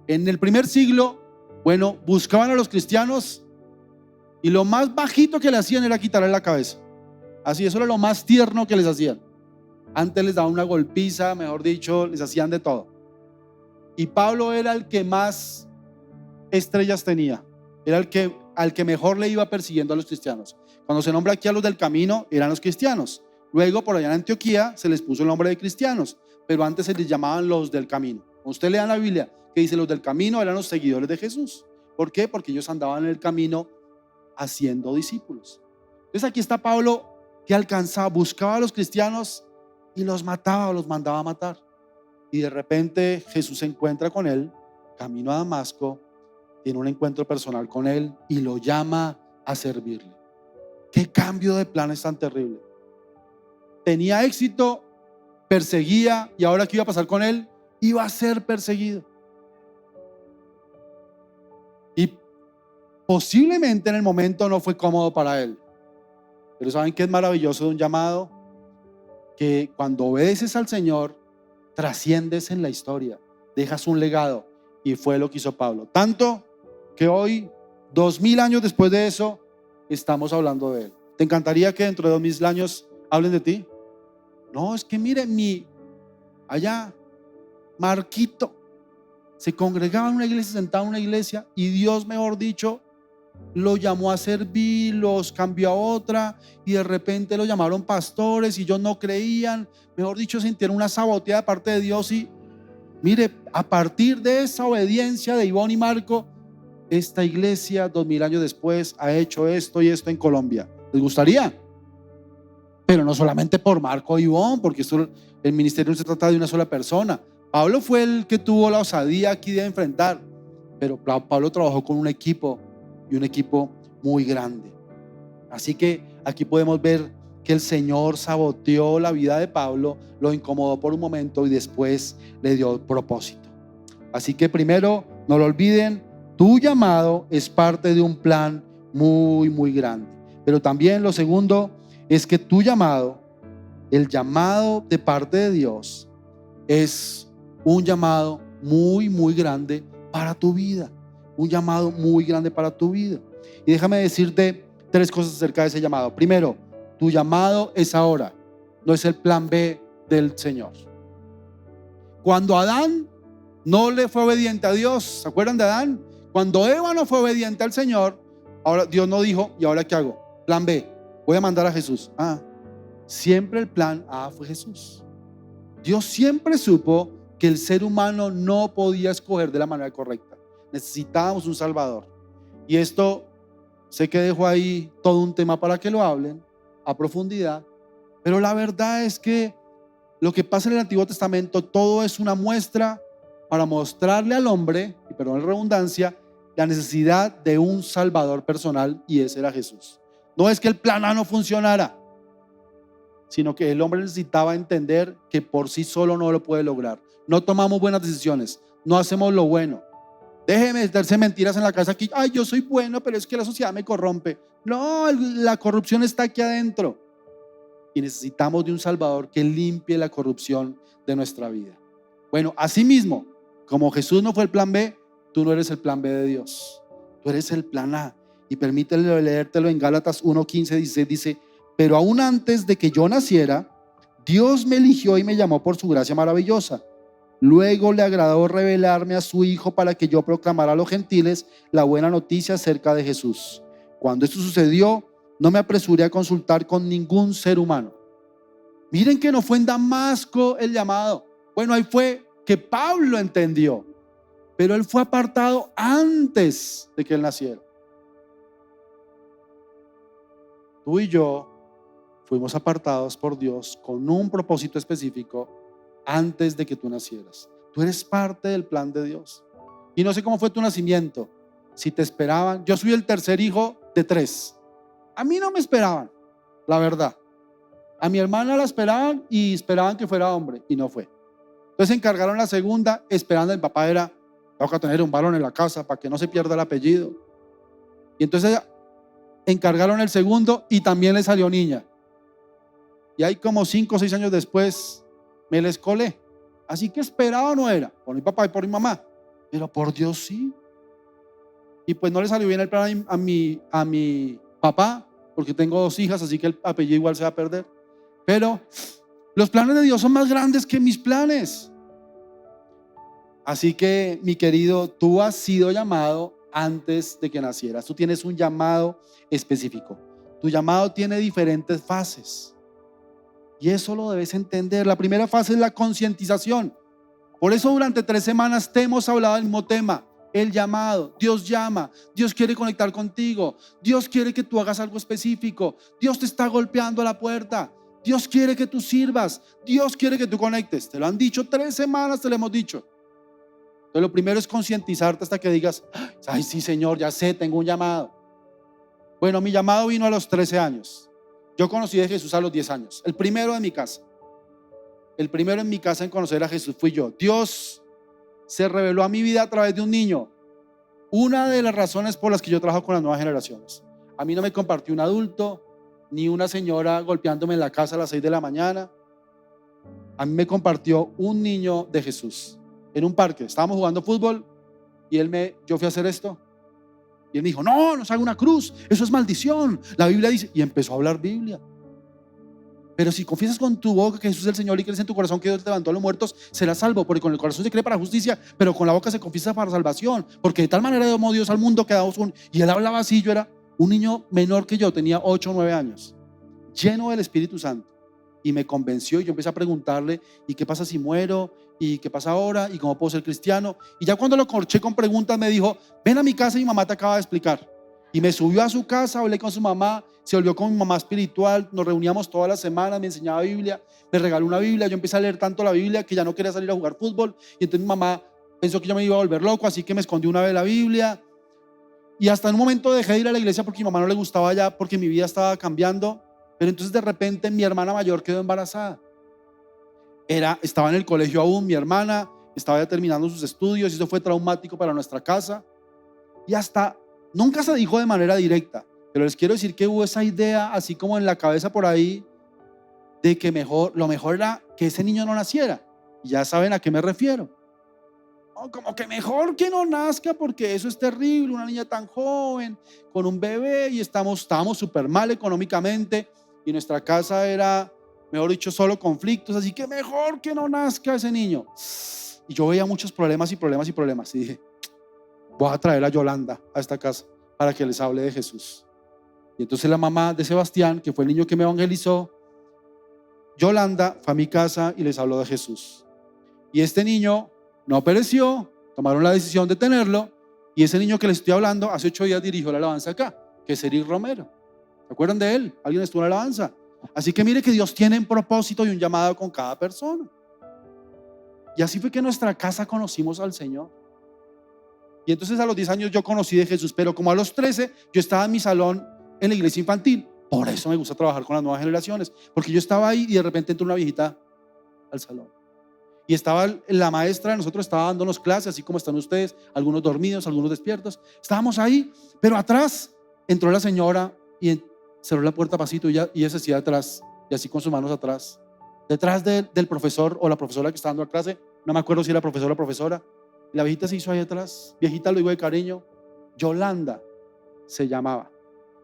En el primer siglo, buscaban a los cristianos y lo más bajito que le hacían era quitarle la cabeza. Así, eso era lo más tierno que les hacían. Antes les daban una golpiza, mejor dicho, les hacían de todo. Y Pablo era el que más estrellas tenía. Era al que mejor le iba persiguiendo a los cristianos. Cuando se nombra aquí a los del camino, eran los cristianos. Luego, por allá en Antioquía, se les puso el nombre de cristianos, pero antes se les llamaban los del camino. Cuando usted lea la Biblia, que dice los del camino, eran los seguidores de Jesús. ¿Por qué? Porque ellos andaban en el camino haciendo discípulos. Entonces aquí está Pablo, que buscaba a los cristianos y los mataba o los mandaba a matar. Y de repente Jesús se encuentra con él, camino a Damasco, tiene un encuentro personal con él y lo llama a servirle. Qué cambio de planes tan terrible. Tenía éxito, perseguía, y ahora ¿qué iba a pasar con él? Iba a ser perseguido. Y posiblemente en el momento no fue cómodo para él. Pero ¿saben qué es maravilloso de un llamado? Que cuando obedeces al Señor, trasciendes en la historia, dejas un legado, y fue lo que hizo Pablo. Tanto que hoy, 2000 años después de eso, estamos hablando de él. ¿Te encantaría que dentro de 2000 años hablen de ti? No, es que mire, allá, Marquito, se congregaba en una iglesia, sentado en una iglesia, y Dios, mejor dicho, lo llamó a servir, los cambió a otra, y de repente lo llamaron pastores y ellos no creían, mejor dicho, sintieron una saboteada de parte de Dios. Y mire, a partir de esa obediencia de Ivonne y Marco, esta iglesia 2000 años después ha hecho esto y esto en Colombia. ¿Les gustaría? Pero no solamente por Marco y Ivonne, porque el ministerio no se trata de una sola persona. Pablo fue el que tuvo la osadía aquí de enfrentar, pero Pablo trabajó con un equipo, y un equipo muy grande. Así que aquí podemos ver que el Señor saboteó la vida de Pablo, lo incomodó por un momento y después le dio propósito. Así que primero, no lo olviden, tu llamado es parte de un plan muy, muy grande. Pero también lo segundo es que tu llamado, el llamado de parte de Dios, es un llamado muy, muy grande para tu vida. Un llamado muy grande para tu vida. Y déjame decirte 3 cosas acerca de ese llamado. Primero, tu llamado es ahora, no es el plan B del Señor. Cuando Adán no le fue obediente a Dios, ¿se acuerdan de Adán? Cuando Eva no fue obediente al Señor, ahora Dios no dijo: ¿y ahora qué hago? Plan B, voy a mandar a Jesús. Siempre el plan A fue Jesús. Dios siempre supo que el ser humano no podía escoger de la manera correcta. Necesitábamos un Salvador. Y esto, sé que dejo ahí todo un tema para que lo hablen a profundidad, pero la verdad es que lo que pasa en el Antiguo Testamento, todo es una muestra para mostrarle al hombre, y perdón la redundancia, la necesidad de un Salvador personal, y ese era Jesús. No es que el plan A no funcionara, sino que el hombre necesitaba entender que por sí solo no lo puede lograr. No tomamos buenas decisiones, no hacemos lo bueno. Deje de meterse mentiras en la casa aquí. Ay, yo soy bueno, pero es que la sociedad me corrompe. No, la corrupción está aquí adentro. Y necesitamos de un Salvador que limpie la corrupción de nuestra vida. Bueno, asimismo, como Jesús no fue el plan B, tú no eres el plan B de Dios. Tú eres el plan A. Y permítelo leértelo en Gálatas 1:15, dice, pero aún antes de que yo naciera, Dios me eligió y me llamó por su gracia maravillosa. Luego le agradó revelarme a su Hijo para que yo proclamara a los gentiles la buena noticia acerca de Jesús. Cuando esto sucedió, no me apresuré a consultar con ningún ser humano. Miren que no fue en Damasco el llamado. Bueno, ahí fue que Pablo entendió, pero él fue apartado antes de que él naciera. Tú y yo fuimos apartados por Dios con un propósito específico antes de que tú nacieras. Tú eres parte del plan de Dios. Y no sé cómo fue tu nacimiento, si te esperaban. Yo soy el tercer hijo de 3. A mí no me esperaban, la verdad. A mi hermana la esperaban y esperaban que fuera hombre, y no fue. Entonces encargaron la segunda, esperando. El papá era, tengo que tener un varón en la casa para que no se pierda el apellido. Y entonces encargaron el segundo y también le salió niña. Y ahí como 5 o 6 años después me les colé. Así que esperado no era, por mi papá y por mi mamá, pero por Dios sí. Y pues no le salió bien el plan a mi papá, porque tengo 2 hijas, así que el apellido igual se va a perder. Pero los planes de Dios son más grandes que mis planes. Así que, mi querido, tú has sido llamado antes de que nacieras. Tú tienes un llamado específico. Tu llamado tiene diferentes fases. Y eso lo debes entender. La primera fase es la concientización. Por eso durante 3 semanas te hemos hablado del mismo tema. El llamado. Dios llama. Dios quiere conectar contigo. Dios quiere que tú hagas algo específico. Dios te está golpeando a la puerta. Dios quiere que tú sirvas. Dios quiere que tú conectes. Te lo han dicho 3 semanas, te lo hemos dicho. Entonces lo primero es concientizarte hasta que digas, ay sí Señor, ya sé, tengo un llamado. Bueno, mi llamado vino a los 13 años. Yo conocí a Jesús a los 10 años. El primero de mi casa. El primero en mi casa en conocer a Jesús fui yo. Dios se reveló a mi vida a través de un niño. Una de las razones por las que yo trabajo con las nuevas generaciones. A mí no me compartió un adulto, ni una señora golpeándome en la casa a las 6 de la mañana. A mí me compartió un niño de Jesús. En un parque, estábamos jugando fútbol y yo fui a hacer esto. Y él me dijo, no se haga una cruz, eso es maldición. La Biblia dice, y empezó a hablar Biblia. Pero si confiesas con tu boca que Jesús es el Señor y crees en tu corazón que Dios te levantó a los muertos, serás salvo, porque con el corazón se cree para justicia, pero con la boca se confiesa para salvación. Porque de tal manera amó Dios al mundo que damos y él hablaba así. Yo era un niño menor que yo, tenía 8 o 9 años, lleno del Espíritu Santo. Y me convenció y yo empecé a preguntarle, ¿y qué pasa si muero? ¿Y qué pasa ahora? ¿Y cómo puedo ser cristiano? Y ya cuando lo corché con preguntas me dijo, ven a mi casa y mi mamá te acaba de explicar. Y me subió a su casa, hablé con su mamá, se volvió con mi mamá espiritual, nos reuníamos todas las semanas, me enseñaba Biblia, me regaló una Biblia, yo empecé a leer tanto la Biblia que ya no quería salir a jugar fútbol. Y entonces mi mamá pensó que yo me iba a volver loco, así que me escondí una vez la Biblia. Y hasta en un momento dejé de ir a la iglesia porque a mi mamá no le gustaba ya, porque mi vida estaba cambiando. Pero entonces de repente mi hermana mayor quedó embarazada. Estaba en el colegio aún, mi hermana estaba ya terminando sus estudios y eso fue traumático para nuestra casa. Y hasta nunca se dijo de manera directa, pero les quiero decir que hubo esa idea así como en la cabeza por ahí de que lo mejor era que ese niño no naciera. Y ya saben a qué me refiero. Como que mejor que no nazca porque eso es terrible, una niña tan joven con un bebé y estábamos súper mal económicamente y nuestra casa era, mejor dicho, solo conflictos, así que mejor que no nazca ese niño. Y yo veía muchos problemas y dije, voy a traer a Yolanda a esta casa para que les hable de Jesús. Y entonces la mamá de Sebastián, que fue el niño que me evangelizó, Yolanda, fue a mi casa y les habló de Jesús. Y este niño no pereció, tomaron la decisión de tenerlo, y ese niño que les estoy hablando hace 8 días dirigió la alabanza acá, que es Eric Romero. ¿Se acuerdan de él? ¿Alguien estuvo en la alabanza? Así que mire que Dios tiene un propósito y un llamado con cada persona. Y así fue que en nuestra casa conocimos al Señor. Y entonces a los 10 años yo conocí de Jesús, pero como a los 13 yo estaba en mi salón en la iglesia infantil. Por eso me gusta trabajar con las nuevas generaciones, porque yo estaba ahí y de repente entró una viejita al salón. Y estaba la maestra de nosotros, estaba dándonos clases, así como están ustedes, algunos dormidos, algunos despiertos. Estábamos ahí, pero atrás entró la señora y cerró la puerta pasito y ella se hacía atrás, y así con sus manos atrás, detrás del profesor o la profesora que estaba dando la clase. No me acuerdo si era profesor o profesora. La viejita se hizo ahí atrás, viejita lo digo de cariño, Yolanda se llamaba,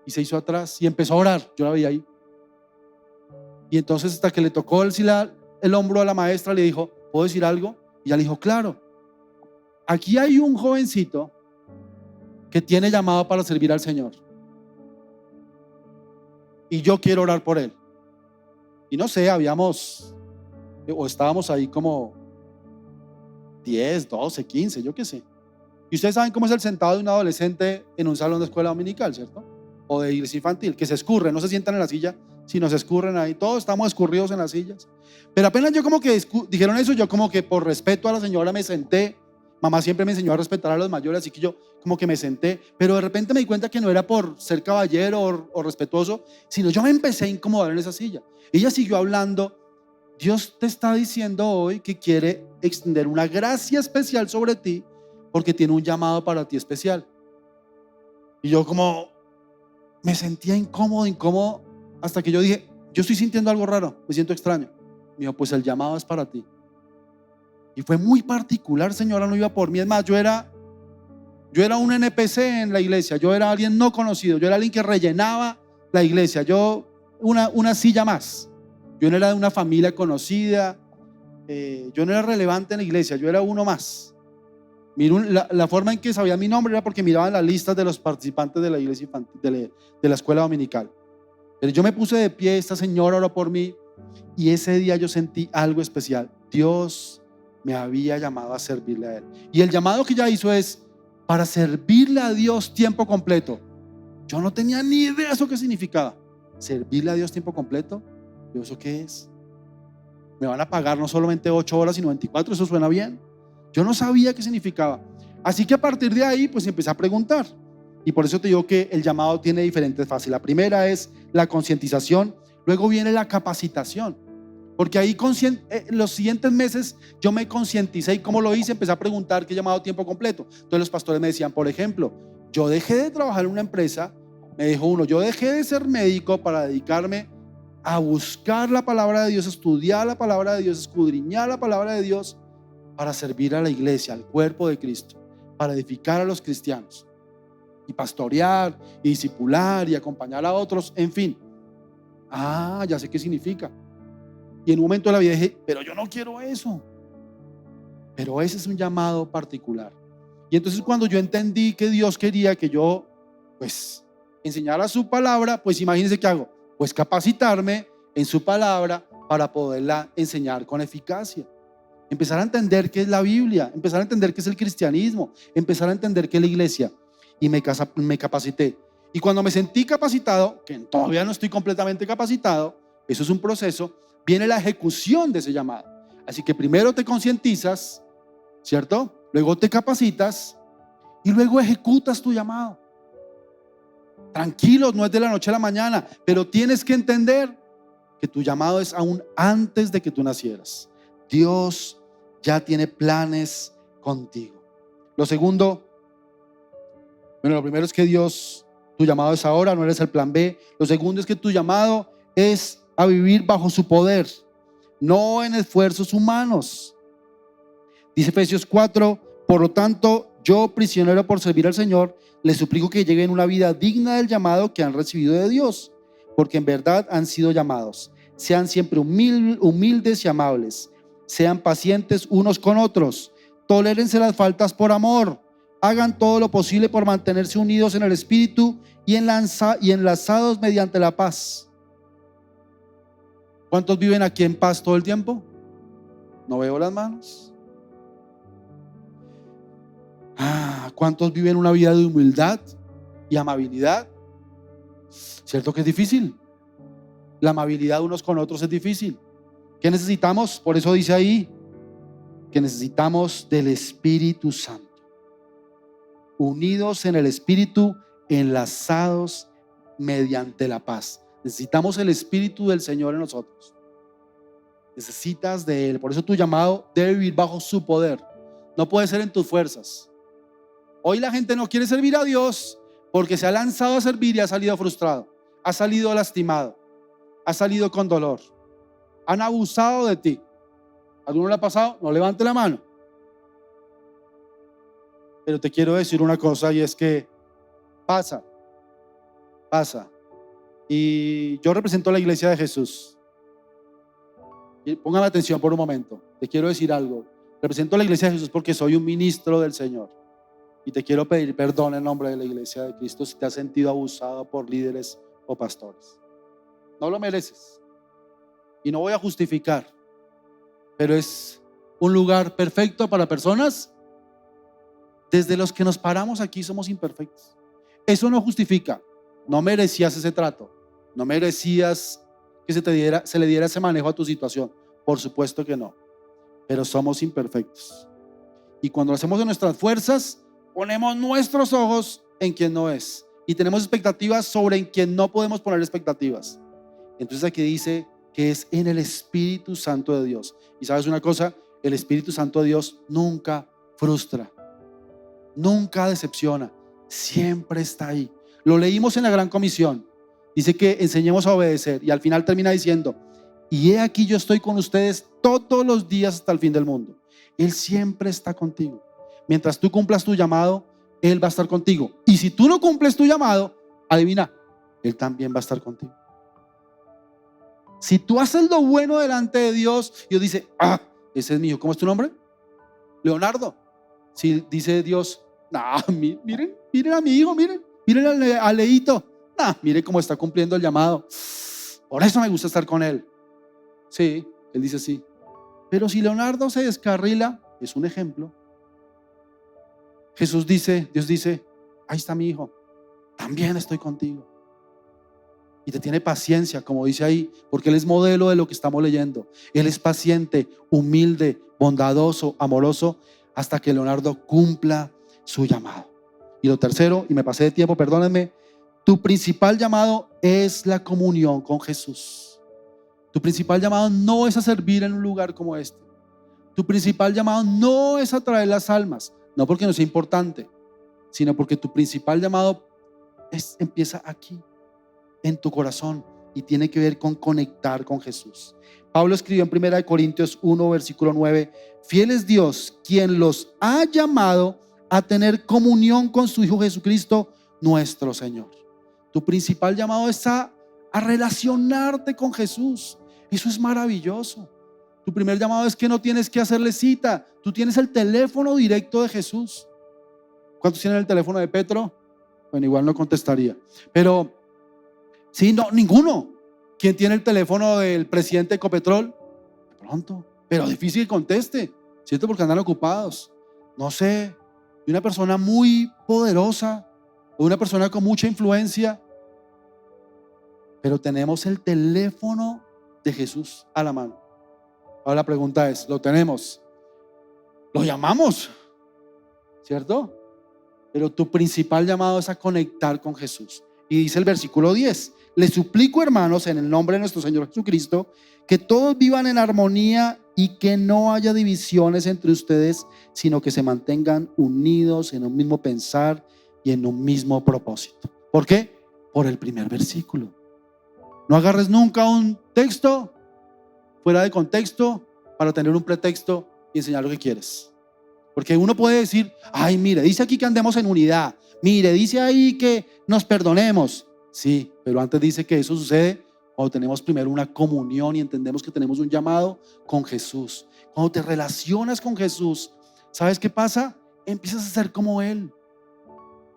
y se hizo atrás y empezó a orar. Yo la veía ahí. Y entonces hasta que le tocó el hombro a la maestra, le dijo: ¿puedo decir algo? Y ella le dijo: claro, aquí hay un jovencito que tiene llamado para servir al Señor y yo quiero orar por él. Y no sé, estábamos ahí como 10, 12, 15, yo qué sé. Y ustedes saben cómo es el sentado de un adolescente en un salón de escuela dominical, ¿cierto? O de iglesia infantil, que se escurre, no se sientan en la silla, sino se escurren ahí. Todos estamos escurridos en las sillas. Pero apenas yo como que dijeron eso, yo como que por respeto a la señora me senté. Mamá siempre me enseñó a respetar a los mayores, así que yo como que me senté. Pero de repente me di cuenta que no era por ser caballero o respetuoso, sino yo me empecé a incomodar en esa silla. Ella siguió hablando. Dios te está diciendo hoy que quiere extender una gracia especial sobre ti, porque tiene un llamado para ti especial. Y yo como me sentía incómodo, hasta que yo dije: yo estoy sintiendo algo raro, me siento extraño. Me dijo: pues el llamado es para ti. Y fue muy particular, señora, no iba por mí. Es más, yo era un NPC en la iglesia, yo era alguien no conocido, yo era alguien que rellenaba la iglesia, yo una silla más. Yo no era de una familia conocida, yo no era relevante en la iglesia, yo era uno más. La forma en que sabía mi nombre era porque miraban las listas de los participantes de la iglesia infantil, de la escuela dominical. Pero yo me puse de pie, esta señora oró por mí y ese día yo sentí algo especial. Dios me había llamado a servirle a Él. Y el llamado que ella hizo es para servirle a Dios tiempo completo. Yo no tenía ni idea eso qué significaba. Servirle a Dios tiempo completo. ¿Yo eso qué es? Me van a pagar no solamente 8 horas, sino 24, eso suena bien. Yo no sabía qué significaba. Así que a partir de ahí, pues empecé a preguntar. Y por eso te digo que el llamado tiene diferentes fases. La primera es la concientización, luego viene la capacitación. Porque ahí los siguientes meses yo me concienticé. ¿Y cómo lo hice? Empecé a preguntar qué llamado tiempo completo. Entonces los pastores me decían, por ejemplo, yo dejé de trabajar en una empresa, me dijo uno, yo dejé de ser médico para dedicarme a buscar la palabra de Dios, estudiar la palabra de Dios, escudriñar la palabra de Dios, para servir a la iglesia, al cuerpo de Cristo, para edificar a los cristianos y pastorear y discipular y acompañar a otros, en fin. Ya sé qué significa. Y en un momento de la vida dije, pero yo no quiero eso. Pero ese es un llamado particular. Y entonces cuando yo entendí que Dios quería que yo pues enseñara su palabra, pues imagínense qué hago, pues capacitarme en su palabra para poderla enseñar con eficacia. Empezar a entender qué es la Biblia, empezar a entender qué es el cristianismo, empezar a entender qué es la iglesia. Y me capacité. Y cuando me sentí capacitado, que todavía no estoy completamente capacitado, eso es un proceso, viene la ejecución de ese llamado. Así que primero te concientizas, ¿cierto? Luego te capacitas y luego ejecutas tu llamado. Tranquilo, no es de la noche a la mañana, pero tienes que entender que tu llamado es aún antes de que tú nacieras. Dios ya tiene planes contigo. Lo segundo, lo primero es que tu llamado es ahora, no eres el plan B. Lo segundo es que tu llamado es a vivir bajo su poder, no en esfuerzos humanos. Dice Efesios 4, por lo tanto, yo, prisionero por servir al Señor, les suplico que lleguen una vida digna del llamado que han recibido de Dios, porque en verdad han sido llamados. Sean siempre humildes y amables. Sean pacientes unos con otros. Tolérense las faltas por amor. Hagan todo lo posible por mantenerse unidos en el Espíritu y enlazados mediante la paz. ¿Cuántos viven aquí en paz todo el tiempo? No veo las manos. ¿Cuántos viven una vida de humildad y amabilidad? ¿Cierto que es difícil? La amabilidad unos con otros es difícil. ¿Qué necesitamos? Por eso dice ahí que necesitamos del Espíritu Santo. Unidos en el Espíritu, enlazados mediante la paz. Necesitamos el Espíritu del Señor en nosotros. Necesitas de Él. Por eso tu llamado debe vivir bajo su poder. No puede ser en tus fuerzas. Hoy la gente no quiere servir a Dios porque se ha lanzado a servir y ha salido frustrado, ha salido lastimado, ha salido con dolor. Han abusado de ti. ¿Alguno le ha pasado? No levante la mano. Pero te quiero decir una cosa, y es que pasa. Y yo represento a la iglesia de Jesús. Y póngame atención por un momento. Te quiero decir algo. Represento a la iglesia de Jesús porque soy un ministro del Señor. Y te quiero pedir perdón en nombre de la iglesia de Cristo si te has sentido abusado por líderes o pastores. No lo mereces. Y no voy a justificar. Pero es un lugar perfecto para personas. Desde los que nos paramos aquí somos imperfectos. Eso no justifica. No merecías ese trato. No merecías que se le diera ese manejo a tu situación. Por supuesto que no. Pero somos imperfectos. Y cuando lo hacemos de nuestras fuerzas, ponemos nuestros ojos en quien no es. Y tenemos expectativas sobre en quien no podemos poner expectativas. Entonces aquí dice que es en el Espíritu Santo de Dios. Y sabes una cosa, el Espíritu Santo de Dios nunca frustra. Nunca decepciona. Siempre está ahí. Lo leímos en la Gran Comisión. Dice que enseñemos a obedecer. Y al final termina diciendo: y he aquí yo estoy con ustedes todos los días hasta el fin del mundo. Él siempre está contigo. Mientras tú cumplas tu llamado, Él va a estar contigo. Y si tú no cumples tu llamado, adivina, Él también va a estar contigo. Si tú haces lo bueno delante de Dios, Dios dice: ese es mi hijo. ¿Cómo es tu nombre? Leonardo. Si dice Dios: miren a mi hijo, miren a Leito. Mire cómo está cumpliendo el llamado. Por eso me gusta estar con él. Sí, Él dice sí. Pero si Leonardo se descarrila, es un ejemplo. Dios dice: ahí está mi hijo, también estoy contigo. Y te tiene paciencia, como dice ahí, porque Él es modelo de lo que estamos leyendo. Él es paciente, humilde, bondadoso, amoroso, hasta que Leonardo cumpla su llamado. Y lo tercero, y me pasé de tiempo, perdónenme, tu principal llamado es la comunión con Jesús. Tu principal llamado no es a servir en un lugar como este. Tu principal llamado no es a traer las almas, no porque no sea importante, sino porque tu principal llamado empieza aquí, en tu corazón, y tiene que ver con conectar con Jesús. Pablo escribió en 1 Corintios 1, versículo 9: fiel es Dios, quien los ha llamado a tener comunión con su Hijo Jesucristo, nuestro Señor. Tu principal llamado es a relacionarte con Jesús. Eso es maravilloso. Tu primer llamado es que no tienes que hacerle cita. Tú tienes el teléfono directo de Jesús. ¿Cuántos tienen el teléfono de Petro? Bueno, igual no contestaría. Pero, sí, no, ninguno. ¿Quién tiene el teléfono del presidente de Ecopetrol? De pronto. Pero difícil que conteste, ¿cierto? Porque andan ocupados. No sé, de una persona muy poderosa o una persona con mucha influencia. Pero tenemos el teléfono de Jesús a la mano. Ahora la pregunta es: ¿lo tenemos? ¿Lo llamamos? ¿Cierto? Pero tu principal llamado es a conectar con Jesús. Y dice el versículo 10: les suplico, hermanos, en el nombre de nuestro Señor Jesucristo, que todos vivan en armonía y que no haya divisiones entre ustedes, sino que se mantengan unidos en un mismo pensar y en un mismo propósito. ¿Por qué? Por el primer versículo. No agarres nunca un texto fuera de contexto para tener un pretexto y enseñar lo que quieres. Porque uno puede decir: ay, mire, dice aquí que andemos en unidad. Mire, dice ahí que nos perdonemos. Sí, pero antes dice que eso sucede cuando tenemos primero una comunión y entendemos que tenemos un llamado con Jesús. Cuando te relacionas con Jesús, ¿sabes qué pasa? Empiezas a ser como Él.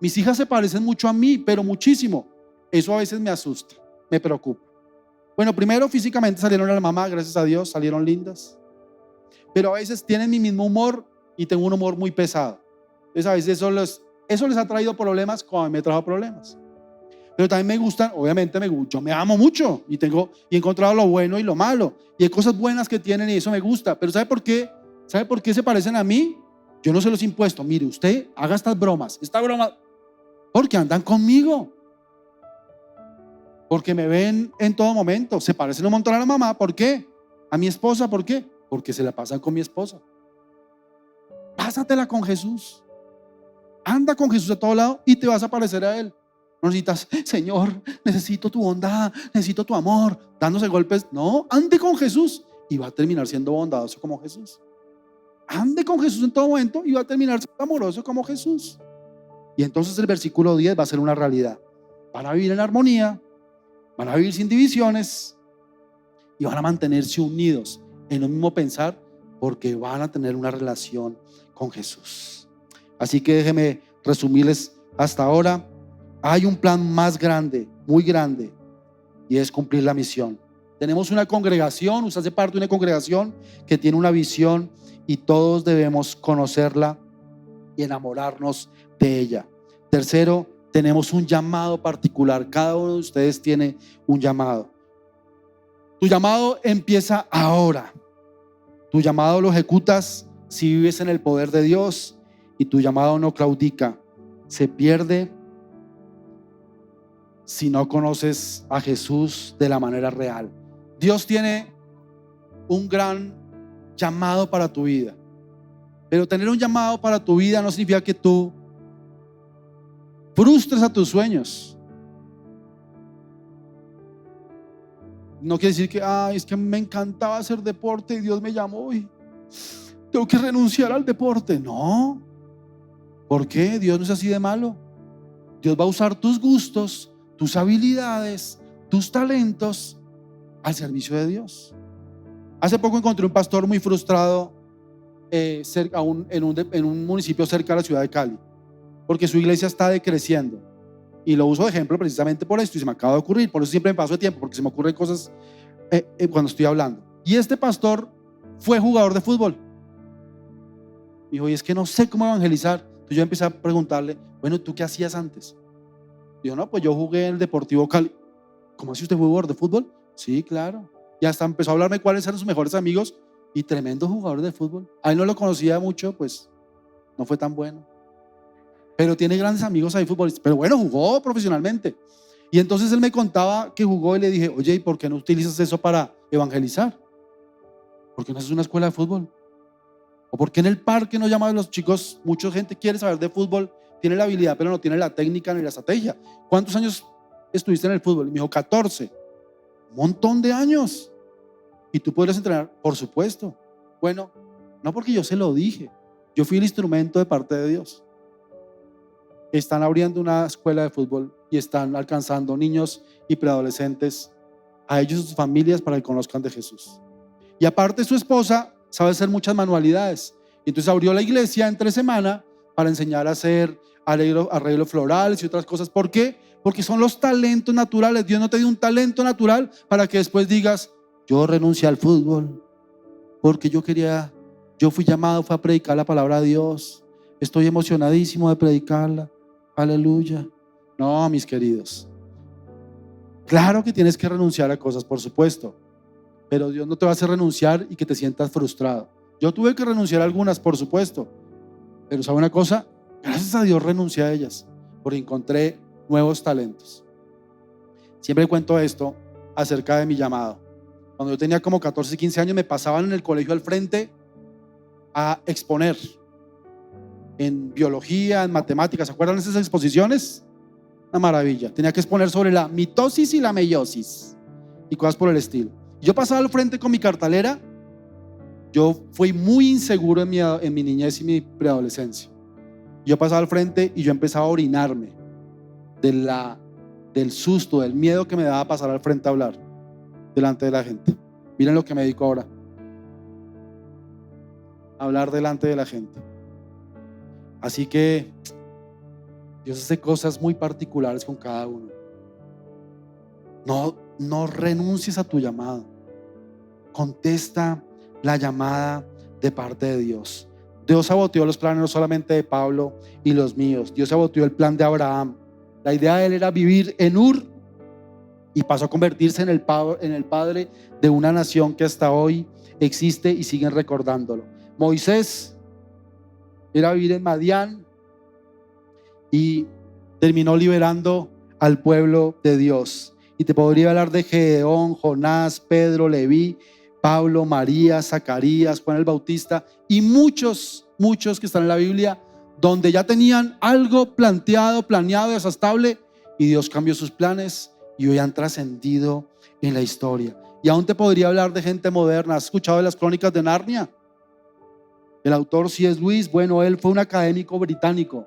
Mis hijas se parecen mucho a mí, pero muchísimo. Eso a veces me asusta, me preocupa. Bueno, primero físicamente salieron a la mamá, gracias a Dios, salieron lindas. Pero a veces tienen mi mismo humor y tengo un humor muy pesado. Entonces a veces eso les ha traído problemas como a mí me trajo problemas. pero también me gustan, obviamente yo me amo mucho y he encontrado lo bueno y lo malo, y hay cosas buenas que tienen y eso me gusta, pero ¿sabe por qué? ¿Sabe por qué se parecen a mí? Yo no se los he impuesto. Mire, usted haga esta broma, porque andan conmigo, porque me ven en todo momento, se parecen un montón a la mamá. ¿Por qué? A mi esposa. ¿Por qué? Porque se la pasan con mi esposa. Pásatela con Jesús, anda con Jesús a todo lado y te vas a parecer a Él. No necesitas, Señor, necesito tu bondad, necesito tu amor, dándose golpes. No, ande con Jesús y va a terminar siendo bondadoso como Jesús. Ande con Jesús en todo momento y va a terminar siendo amoroso como Jesús. Y entonces el versículo 10 va a ser una realidad. Van a vivir en armonía, van a vivir sin divisiones y van a mantenerse unidos en un mismo pensar, porque van a tener una relación con Jesús. Así que déjenme resumirles hasta ahora. Hay un plan más grande, muy grande, y es cumplir la misión. Tenemos una congregación, usted hace parte de una congregación que tiene una visión y todos debemos conocerla y enamorarnos de ella. Tercero, tenemos un llamado particular. Cada uno de ustedes tiene un llamado. Tu llamado empieza ahora. Tu llamado lo ejecutas si vives en el poder de Dios, y tu llamado no claudica, se pierde si no conoces a Jesús de la manera real. Dios tiene un gran llamado para tu vida, pero tener un llamado para tu vida no significa que tú frustres a tus sueños. No quiere decir que es que me encantaba hacer deporte y Dios me llamó y tengo que renunciar al deporte. No. ¿Por qué? Dios no es así de malo. Dios va a usar tus gustos, tus habilidades, tus talentos al servicio de Dios. Hace poco encontré un pastor muy frustrado en un municipio cerca de la ciudad de Cali, porque su iglesia está decreciendo. Y lo uso de ejemplo precisamente por esto, y se me acaba de ocurrir. Por eso siempre me paso de tiempo, porque se me ocurren cosas cuando estoy hablando. Y este pastor fue jugador de fútbol. Me dijo, y es que no sé cómo evangelizar. Entonces yo empecé a preguntarle, bueno, ¿tú qué hacías antes? Dijo, no, pues yo jugué en el Deportivo Cali. ¿Cómo así usted fue jugador de fútbol? Sí, claro. Y hasta empezó a hablarme cuáles eran sus mejores amigos, y tremendo jugador de fútbol. A él no lo conocía mucho, pues no fue tan bueno, pero tiene grandes amigos ahí futbolistas. Pero bueno, jugó profesionalmente. Y entonces él me contaba que jugó, y le dije, oye, ¿y por qué no utilizas eso para evangelizar? ¿Por qué no haces una escuela de fútbol? ¿O por qué en el parque no llaman a los chicos? Mucha gente quiere saber de fútbol, tiene la habilidad, pero no tiene la técnica ni la estrategia. ¿Cuántos años estuviste en el fútbol? Y me dijo, 14. Un montón de años. ¿Y tú podrías entrenar? Por supuesto. Bueno, no porque yo se lo dije, yo fui el instrumento de parte de Dios. Están abriendo una escuela de fútbol y están alcanzando niños y preadolescentes, a ellos y sus familias, para que conozcan de Jesús. Y aparte, su esposa sabe hacer muchas manualidades, y entonces abrió la iglesia entre semana para enseñar a hacer arreglos florales y otras cosas. ¿Por qué? Porque son los talentos naturales. Dios no te dio un talento natural para que después digas, yo renuncié al fútbol porque yo fui llamado, fue a predicar la palabra de Dios, estoy emocionadísimo de predicarla, aleluya. No, mis queridos, claro que tienes que renunciar a cosas, por supuesto, pero Dios no te va a hacer renunciar y que te sientas frustrado. Yo tuve que renunciar a algunas, por supuesto, pero ¿sabe una cosa? Gracias a Dios renuncié a ellas, porque encontré nuevos talentos. Siempre cuento esto acerca de mi llamado. Cuando yo tenía como 14, 15 años, me pasaban en el colegio al frente a exponer en biología, en matemáticas. ¿Se acuerdan de esas exposiciones? Una maravilla. Tenía que exponer sobre la mitosis y la meiosis y cosas por el estilo. Yo pasaba al frente con mi cartelera. Yo fui muy inseguro en mi niñez y mi preadolescencia. Yo pasaba al frente y yo empezaba a orinarme del susto, del miedo que me daba pasar al frente a hablar delante de la gente. Miren lo que me dedico ahora: hablar delante de la gente. Así que Dios hace cosas muy particulares con cada uno. No renuncies a tu llamado. Contesta la llamada de parte de Dios. Dios saboteó los planes no solamente de Pablo y los míos. Dios saboteó el plan de Abraham. La idea de él era vivir en Ur y pasó a convertirse en el padre de una nación que hasta hoy existe y siguen recordándolo. Moisés era vivir en Madián y terminó liberando al pueblo de Dios. Y te podría hablar de Gedeón, Jonás, Pedro, Leví, Pablo, María, Zacarías, Juan el Bautista y muchos que están en la Biblia, donde ya tenían algo planteado, planeado, desastable, y Dios cambió sus planes y hoy han trascendido en la historia. Y aún te podría hablar de gente moderna. ¿Has escuchado de las Crónicas de Narnia? El autor C.S. Lewis, bueno, él fue un académico británico.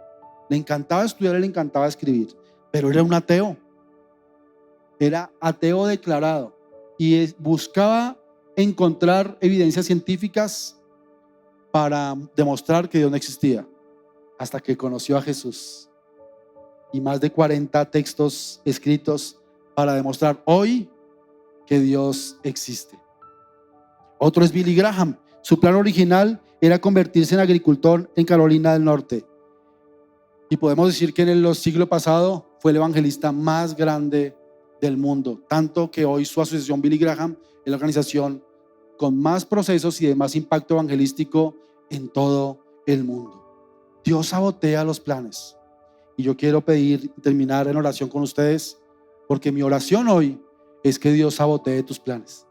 Le encantaba estudiar, le encantaba escribir, pero era un ateo. Era ateo declarado y buscaba encontrar evidencias científicas para demostrar que Dios no existía, hasta que conoció a Jesús y más de 40 textos escritos para demostrar hoy que Dios existe. Otro es Billy Graham. Su plan original era convertirse en agricultor en Carolina del Norte, y podemos decir que en el siglo pasado fue el evangelista más grande del mundo, tanto que hoy su asociación Billy Graham es la organización con más procesos y de más impacto evangelístico en todo el mundo. Dios sabotea los planes y yo quiero pedir y terminar en oración con ustedes, porque mi oración hoy es que Dios sabotee tus planes.